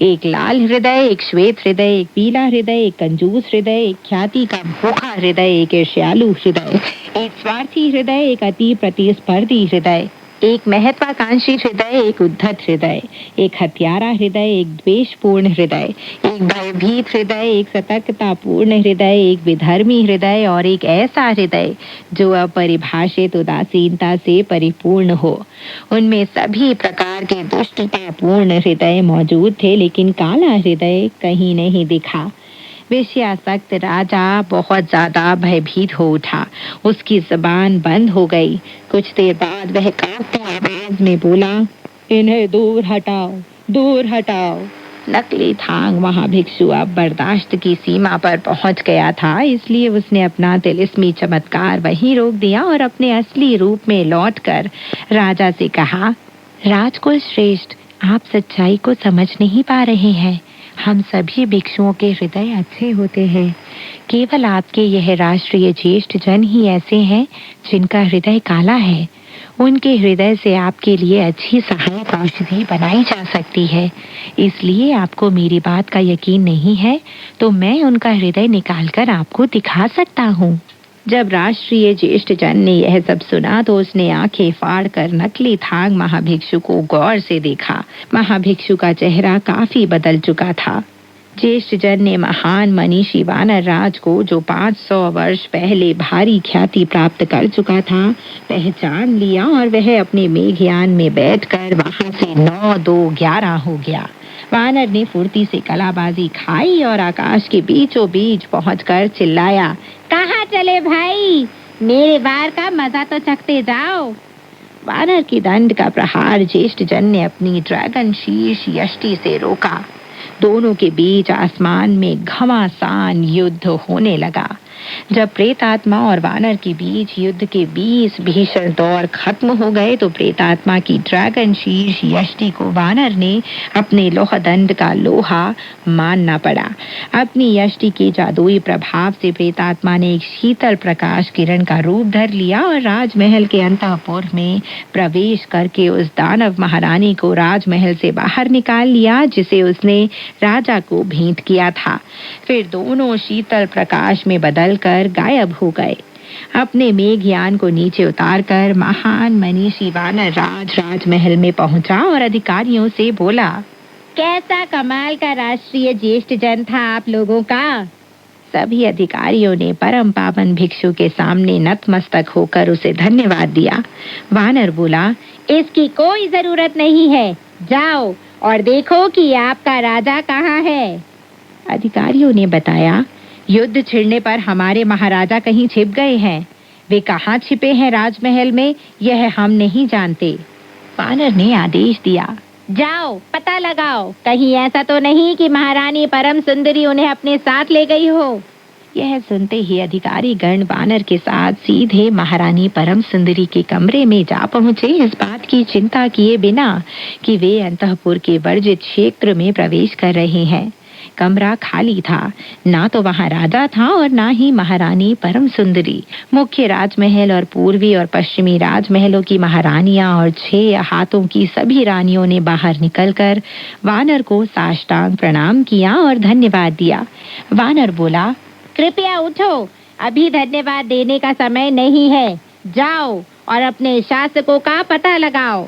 एक लाल हृदय, एक श्वेत हृदय, एक पीला हृदय, एक कंजूस हृदय, एक ख्याति का भूखा हृदय, एक ईर्ष्यालु हृदय, एक स्वार्थी हृदय, एक अति प्रतिस्पर्धी हृदय, एक महत्वाकांक्षी हृदय, एक उद्धत हृदय, एक हत्यारा हृदय, एक द्वेषपूर्ण हृदय, एक भयभीत हृदय, एक सतर्कतापूर्ण हृदय, एक विधर्मी हृदय और एक ऐसा हृदय जो अपरिभाषित उदासीनता से परिपूर्ण हो। उनमें सभी प्रकार के दुष्टतापूर्ण हृदय मौजूद थे, लेकिन काला हृदय कहीं नहीं दिखा। विषयासक्त राजा बहुत ज्यादा भयभीत हो उठा। उसकी जुबान बंद हो गई। कुछ देर बाद वह कांपती आवाज में बोला, इन्हें दूर हटाओ, दूर हटाओ। नकली थांग महाभिक्षु अब बर्दाश्त की सीमा पर पहुंच गया था, इसलिए उसने अपना तिलिस्मी चमत्कार वहीं रोक दिया और अपने असली रूप में लौटकर राजा से कहा, राजकुल श्रेष्ठ, आप सच्चाई को समझ नहीं पा रहे हैं। हम सभी भिक्षुओं के हृदय अच्छे होते हैं। केवल आपके यह राष्ट्रीय ज्येष्ठ जन ही ऐसे हैं जिनका हृदय काला है। उनके हृदय से आपके लिए अच्छी सहायक औषधि बनाई जा सकती है। इसलिए आपको मेरी बात का यकीन नहीं है तो मैं उनका हृदय निकालकर आपको दिखा सकता हूँ। जब राष्ट्रीय ज्येष्ठ जन ने यह सब सुना तो उसने आंखें फाड़कर नकली थांग महाभिक्षु को गौर से देखा। महाभिक्षु का चेहरा काफी बदल चुका था। ज्येष्ठ जन ने महान मनीषी वानर राज को, जो 500 वर्ष पहले भारी ख्याति प्राप्त कर चुका था, पहचान लिया और वह अपने मेघयान में बैठकर वहां से 9-2-11 हो गया। वानर ने फुर्ती से कलाबाजी खाई और आकाश के बीचों बीच पहुंचकर चिल्लाया, कहाँ चले भाई, मेरे वार का मजा तो चखते जाओ। वानर की दंड का प्रहार ज्येष्ठ जन ने अपनी ड्रैगन शीर्ष यष्टि से रोका। दोनों के बीच आसमान में घमासान युद्ध होने लगा। जब प्रेतात्मा और वानर के बीच युद्ध के 20 भीषण दौर खत्म हो गए तो प्रेतात्मा की ड्रैगन शीर्ष यष्टि को वानर ने अपने लोह दंड का लोहा मानना पड़ा। अपनी यष्टि के जादुई प्रभाव से प्रेतात्मा ने एक शीतल प्रकाश किरण का रूप धर लिया और राजमहल के अंतःपुर में प्रवेश करके उस दानव महारानी को राजमहल से बाहर निकाल लिया जिसे उसने राजा को भेंट किया था। फिर दोनों शीतल प्रकाश में बदल कर गायब हो गए। अपने मेघयान को नीचे उतारकर महान मनीषी वानर राजमहल में पहुंचा और अधिकारियों से बोला, कैसा कमाल का राष्ट्रीय ज्येष्ठ जन था आप लोगों का। सभी अधिकारियों ने परम पावन भिक्षु के सामने नतमस्तक होकर उसे धन्यवाद दिया। वानर बोला, इसकी कोई जरूरत नहीं है, जाओ और देखो कि आपका राजा कहाँ है। अधिकारियों ने बताया, युद्ध छिड़ने पर हमारे महाराजा कहीं छिप गए हैं। वे कहाँ छिपे हैं राजमहल में, यह हम नहीं जानते। वानर ने आदेश दिया, जाओ पता लगाओ, कहीं ऐसा तो नहीं कि महारानी परम सुंदरी उन्हें अपने साथ ले गई हो। यह सुनते ही अधिकारी गण वानर के साथ सीधे महारानी परम सुंदरी के कमरे में जा पहुंचे, इस बात की चिंता किए बिना कि वे अंतःपुर के वर्जित क्षेत्र में प्रवेश कर रहे हैं। कमरा खाली था, ना तो वहां राजा था और ना ही महारानी परम सुंदरी। मुख्य राजमहल और पूर्वी और पश्चिमी राजमहलों की महारानियां और 6 हाथों की सभी रानियों ने बाहर निकलकर वानर को साष्टांग प्रणाम किया और धन्यवाद दिया। वानर बोला, कृपया उठो, अभी धन्यवाद देने का समय नहीं है, जाओ और अपने शासकों का पता लगाओ।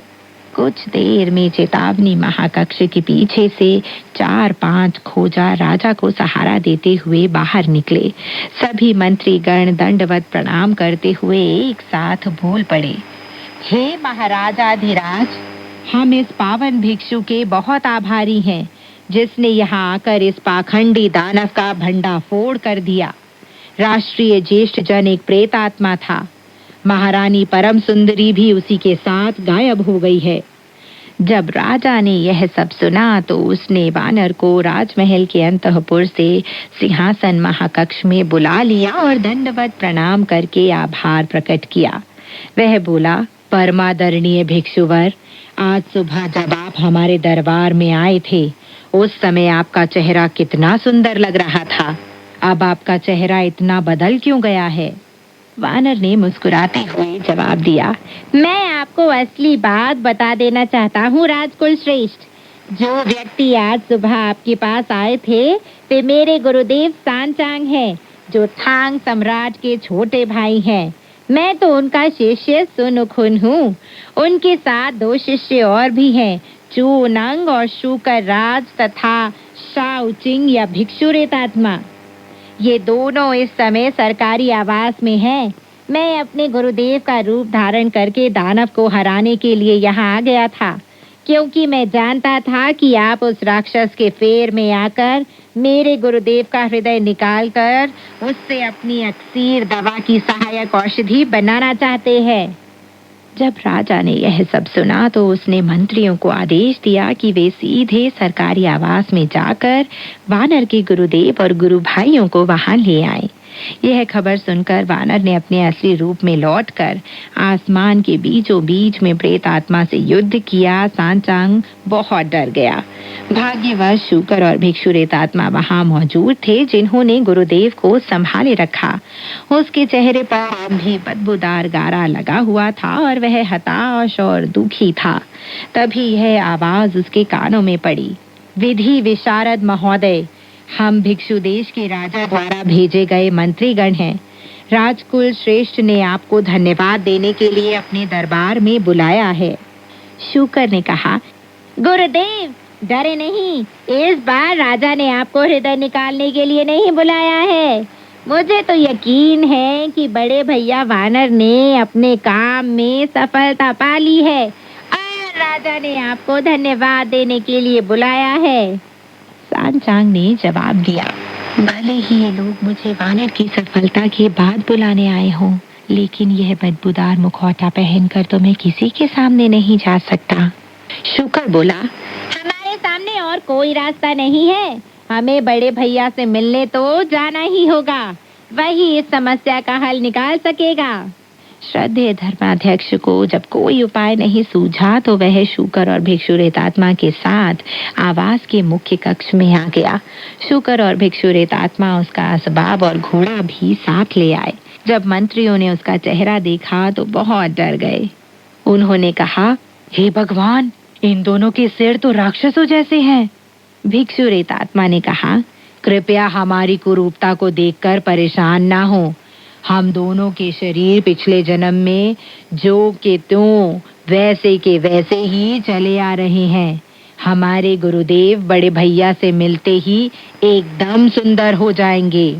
कुछ देर में चेतावनी महाकक्ष के पीछे से 4-5 खोजा राजा को सहारा देते हुए बाहर निकले। सभी मंत्री गण दंडवत प्रणाम करते हुए एक साथ बोल पड़े, हे महाराजाधिराज, हम इस पावन भिक्षु के बहुत आभारी हैं जिसने यहाँ आकर इस पाखंडी दानव का भंडाफोड़ कर दिया। राष्ट्रीय ज्येष्ठ जन एक प्रेतात्मा था। महारानी परम सुंदरी भी उसी के साथ गायब हो गई है। जब राजा ने यह सब सुना तो उसने वानर को राजमहल के अंतःपुर से सिंहासन महाकक्ष में बुला लिया और दंडवत प्रणाम करके आभार प्रकट किया। वह बोला, परमादरणीय भिक्षुवर, आज सुबह जब आप हमारे दरबार में आए थे उस समय आपका चेहरा कितना सुंदर लग रहा था। अब आपका चेहरा इतना बदल क्यों गया है? वानर ने मुस्कुराते हुए जवाब दिया, मैं आपको असली बात बता देना चाहता हूँ राजकुल श्रेष्ठ। जो व्यक्ति आज सुबह आपके पास आए थे वे मेरे गुरुदेव सांचांग हैं, जो थांग सम्राट के छोटे भाई हैं। मैं तो उनका शिष्य सुनुखुन हूँ। उनके साथ 2 शिष्य और भी हैं, चूनंग और शूकर राज तथा शाओचिंग या भिक्षुरेतात्मा। ये दोनों इस समय सरकारी आवास में हैं। मैं अपने गुरुदेव का रूप धारण करके दानव को हराने के लिए यहाँ आ गया था, क्योंकि मैं जानता था कि आप उस राक्षस के फेर में आकर मेरे गुरुदेव का हृदय निकालकर उससे अपनी अक्सीर दवा की सहायक औषधि बनाना चाहते हैं। जब राजा ने यह सब सुना तो उसने मंत्रियों को आदेश दिया कि वे सीधे सरकारी आवास में जाकर वानर के गुरुदेव और गुरु भाइयों को वहां ले आए। यह खबर सुनकर वानर ने अपने असली रूप में लौटकर आसमान के बीचों बीच में प्रेत आत्मा से युद्ध किया। सांचांग बहुत डर गया। भाग्यवश शूकर और भिक्षुरेत आत्मा वहां मौजूद थे, जिन्होंने गुरुदेव को संभाले रखा। उसके चेहरे पर अब भी बदबूदार गारा लगा हुआ था और वह हताश और दुखी था। तभी यह आवाज उसके कानों में पड़ी, विधि विशारद महोदय, हम भिक्षु देश के राजा द्वारा भेजे गए मंत्रीगण हैं। राजकुल श्रेष्ठ ने आपको धन्यवाद देने के लिए अपने दरबार में बुलाया है। शूकर ने कहा, गुरुदेव डरे नहीं, इस बार राजा ने आपको हृदय निकालने के लिए नहीं बुलाया है। मुझे तो यकीन है कि बड़े भैया वानर ने अपने काम में सफलता पा ली है और राजा ने आपको धन्यवाद देने के लिए बुलाया है। सांचांग ने जवाब दिया, भले ही ये लोग मुझे वानर की सफलता के बाद बुलाने आए हों, लेकिन यह बदबूदार मुखौटा पहनकर तो मैं किसी के सामने नहीं जा सकता। शूकर बोला, हमारे सामने और कोई रास्ता नहीं है। हमें बड़े भैया से मिलने तो जाना ही होगा, वही इस समस्या का हल निकाल सकेगा। श्रद्धेय धर्माध्यक्ष को जब कोई उपाय नहीं सूझा तो वह शूकर और भिक्षुरेत आत्मा के साथ आवास के मुख्य कक्ष में आ गया। शूकर और भिक्षुरेत आत्मा उसका असबाब और घोड़ा भी साथ ले आए। जब मंत्रियों ने उसका चेहरा देखा तो बहुत डर गए। उन्होंने कहा, हे भगवान, इन दोनों के सिर तो राक्षसों जैसे हैं। भिक्षुरेत आत्मा ने कहा, कृपया हमारी कुरूपता को देखकर परेशान ना हो। हम दोनों के शरीर पिछले जन्म में जो के त्यों वैसे के वैसे ही चले आ रहे हैं। हमारे गुरुदेव बड़े भैया से मिलते ही एकदम सुंदर हो जाएंगे।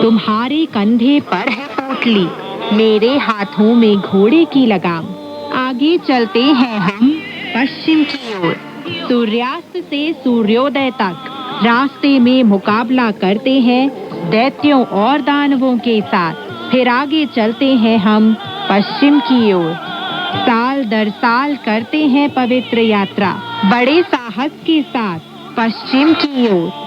तुम्हारे कंधे पर है पोटली, मेरे हाथों में घोड़े की लगाम। आगे चलते हैं हम पश्चिम की ओर, सूर्यास्त से सूर्योदय तक रास्ते में मुकाबला करते हैं दैत्यों और दानवों के साथ। फिर आगे चलते हैं हम पश्चिम की ओर, साल दर साल करते हैं पवित्र यात्रा बड़े साहस के साथ पश्चिम की ओर।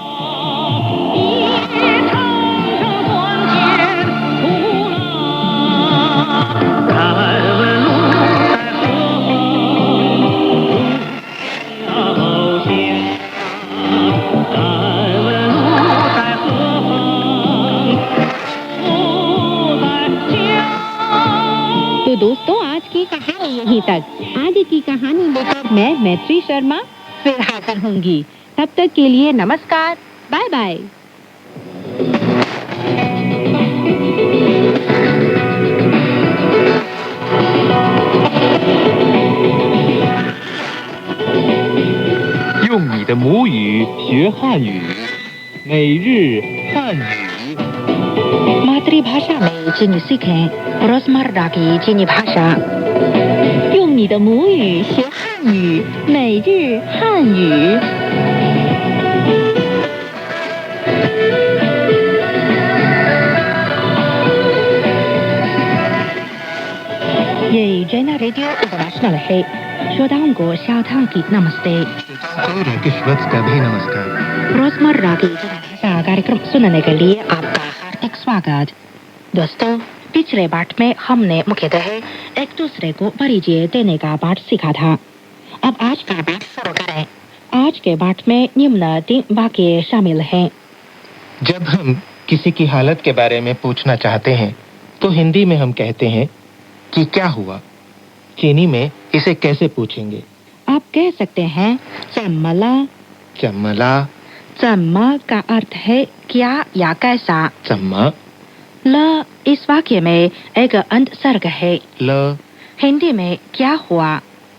तो दोस्तों, आज की कहानी यहीं तक। आगे की कहानी लेकर मैं मैत्री शर्मा फिर हाजिर होंगी। तब तक के लिए नमस्कार, बाय बाय।用你的母语学汉语，每日汉语。 मातृभाषा में चीनी सीखें रोजमर्रा की चीनी भाषा। 用你的母语学汉语，每日汉语。ये जैना रेडियो इंटरनेशनल है। श्रोताओं को शाथा की नमस्ते। का भी नमस्कार। रोजमर्रा की भाषा कार्यक्रम सुनने के लिए आपका हार्दिक स्वागत। दोस्तों, पिछले पाठ में हमने मुख्यतः एक दूसरे को परिचय देने का पाठ सीखा था। अब आज का पाठ शुरू करें। आज के पाठ में निम्न 3 वाक्य शामिल हैं। जब हम किसी की हालत के बारे में पूछना चाहते हैं तो हिंदी में हम कहते हैं कि क्या हुआ। चीनी में इसे कैसे पूछेंगे? आप कह सकते हैं चम्मला। चम्मला। चम्मा का अर्थ है क्या या कैसा। 怎么 ल इस वाक्य में एक अंतसर्ग है। 了 हिंदी में क्या हुआ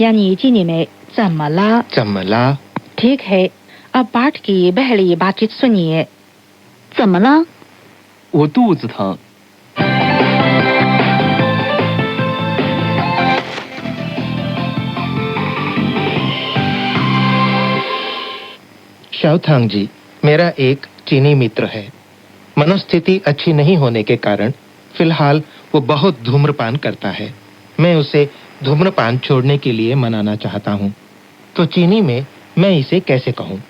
यानी चीनी में 怎么了। 怎么了 ठीक है, अब पाठ की पहली बातचीत सुनिए। 怎么了？我肚子疼。शाओथांग जी, मेरा एक चीनी मित्र है। मनोस्थिति अच्छी नहीं होने के कारण फिलहाल वो बहुत धूम्रपान करता है। मैं उसे धूम्रपान छोड़ने के लिए मनाना चाहता हूँ। तो चीनी में मैं इसे कैसे कहूँ?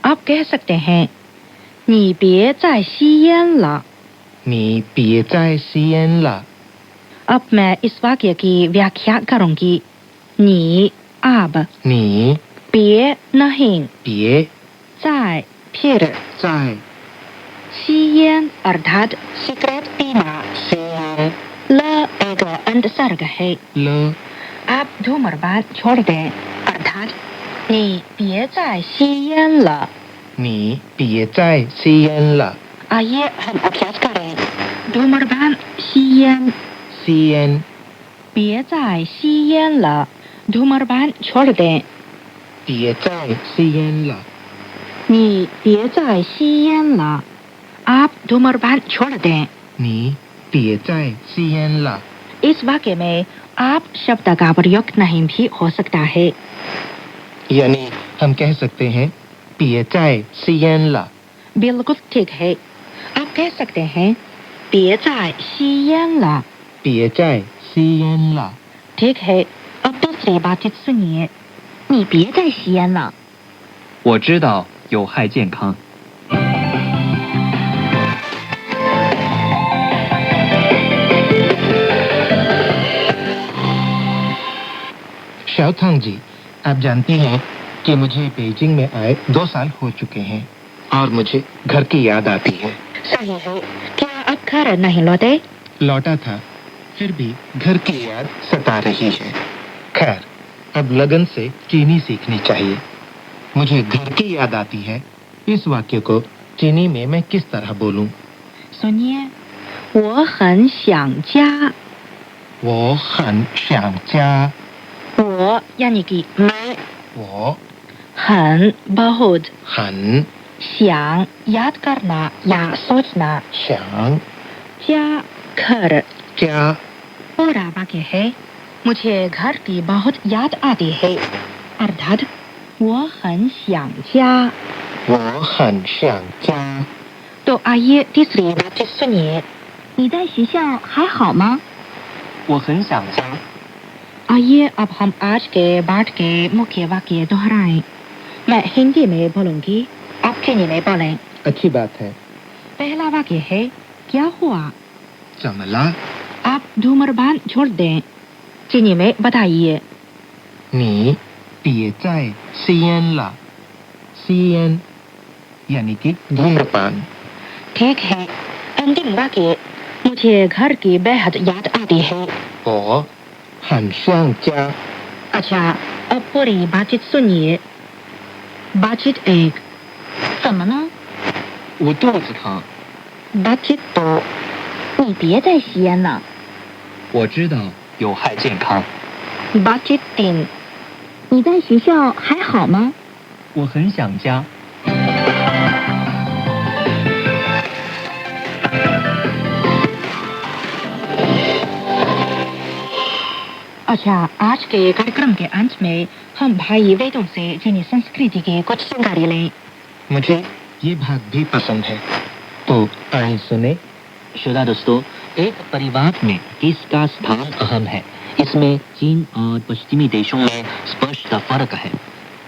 आप कह सकते हैं 你别再吸烟了。 नी पिए चाय सीएन ला। अब मैं इस वाक्य की व्याख्या करूंगी। 你 आप, नी 别 नहीं, पिए 再 फिर, चाय 吸烟 अर्थात सिगरेट पीना। सीएन ल एक अंतसर्ग है। ल आप धूम्रपान छोड़ दें अर्थात 你别再吸烟了。 नी पिए चाय सीएन ला। आइए हम अभ्यास करें। धूम्रपान 吸烟 सीएन 别再吸烟了 धूम्रपान छोड़ दें। पिए चाय सीएन ला। 你别再吸烟了 आप धूम्रपान छोड़ दें। नी पिए चाय सीएन ला। इस वाक्य में आप शब्द का प्रयोग नहीं भी हो सकता है। यानी हम कह सकते हैं पिए चाय सीएन ला। बिल्कुल ठीक है, आप कह सकते हैं 别再吸烟了। पिए चाय सीएन ला। ठीक है, अब दूसरी बातचीत सुनिए। 你别再吸烟了。我知道有害健康。 शाओथांग जी, आप जानती हैं कि मुझे बीजिंग में आए 2 साल हो चुके हैं और मुझे घर की याद आती है। सही है, क्या आप घर नहीं लौटे? लौटा था, फिर भी घर की याद सता रही है। खैर, अब लगन से चीनी सीखनी चाहिए। मुझे घर की याद आती है। इस वाक्य को चीनी में मैं किस तरह बोलूं? सुनिए। 我很想家。 वो हन श्याम चा। 我 यानी कि मैं, वो 很 बहुत, हन 想 याद करना या सोचना, श्याम 家 घर। चा। पूरा वाक्य है मुझे घर की बहुत याद आती है अर्थात 我很想家। वो हन श्याम चा। तो आइए तीसरी बातचीत सुनिए। 你在学校还好吗？我很想家。 आइए अब हम आज के पाठ के मुख्य वाक्य दोहराएं। मैं हिंदी में बोलूंगी, आप चीनी में बोलें। अच्छी बात है। पहला वाक्य है क्या हुआ? चमला आप धूम्रपान छोड़ दें। चीनी में बताइए। 你पिए चाय सीएन ला। सीएन यानी कि धूम्रपान। ठीक है, अंतिम वाक्य मुझे घर की बेहद याद आती है। वो हन श्याम चा। अच्छा, अब पूरी बातचीत सुनिए। बातचीत 1, 怎么了？我肚子疼。 बातचीत 2, 你别再吸烟了。我知道有害健康。 बातचीत 3, 你在学校还好吗？我很想家。 अच्छा, आज के कार्यक्रम के अंत में हम भाई वेदों से चीनी संस्कृति की कुछ जानकारी लें। मुझे ये भाग भी पसंद है, तो आइए सुने। श्रोता दोस्तों, एक परिवार में किसका स्थान अहम है? इसमें चीन और पश्चिमी देशों में स्पष्ट फर्क है।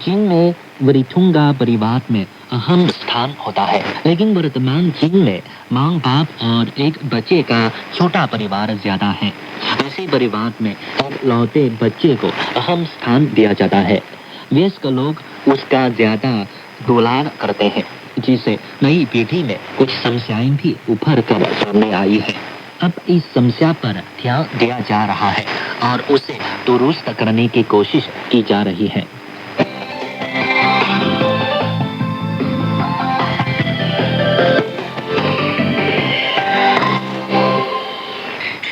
चीन में वरिथुंगा परिवार में अहम स्थान होता है, लेकिन वर्तमान चीन में माँ बाप और एक बच्चे का छोटा परिवार ज्यादा है। ऐसे परिवार में एक लौते बच्चे को अहम स्थान दिया जाता है। वयस्क लोग उसका ज्यादा दुलार करते हैं, जिससे नई पीढ़ी में कुछ समस्याएं भी उभर कर सामने आई है। अब इस समस्या पर ध्यान दिया जा रहा है और उसे दुरुस्त करने की कोशिश की जा रही है।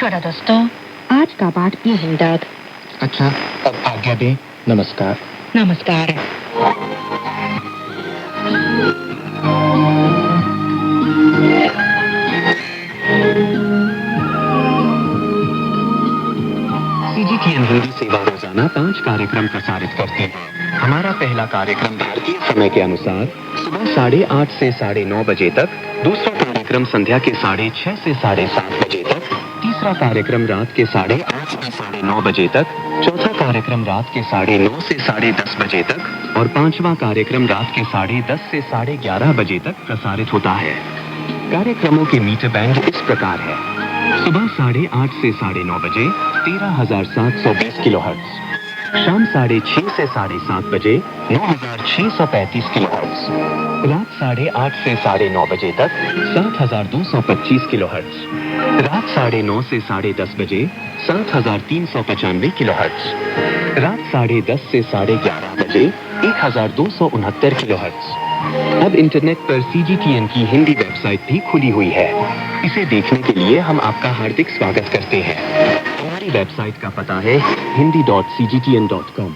श्रोता दोस्तों, आज का पाठ यहीं तक। अच्छा, अब आज्ञा दें। नमस्कार। नमस्कार। सीजीटीएन हिंदी सेवा रोजाना 5 कार्यक्रम प्रसारित करती है। हमारा पहला कार्यक्रम भारतीय समय के अनुसार सुबह 8:30 से 9:30 बजे तक, दूसरा कार्यक्रम संध्या के 6:30 से 7:30 बजे तक, तीसरा कार्यक्रम रात के 8:30 से 9:30 बजे तक, चौथा कार्यक्रम रात के 9:30 से 10:30 बजे तक और पांचवा कार्यक्रम रात के 10:30 से 11:30 बजे तक प्रसारित होता है। कार्यक्रमों के मीटर बैंड इस प्रकार है: सुबह 8:30 से 9:30 बजे 13,720 किलोहर्ट्ज, शाम 6:30 से 7:30 बजे 9,635 किलोहर्ट्ज, रात 8:30 से 9:30 बजे तक 7,225 किलोहर्ट्ज, रात 9:30 से 10:30 बजे 7,395 किलोहर्ट्ज, रात 10:30 से 11:30 बजे 1,269 किलोहर्ट्ज। अब इंटरनेट पर सीजीटीएन की हिंदी वेबसाइट भी खुली हुई है। इसे देखने के लिए हम आपका हार्दिक स्वागत करते हैं। हमारी वेबसाइट का पता है hindi.cgtn.com।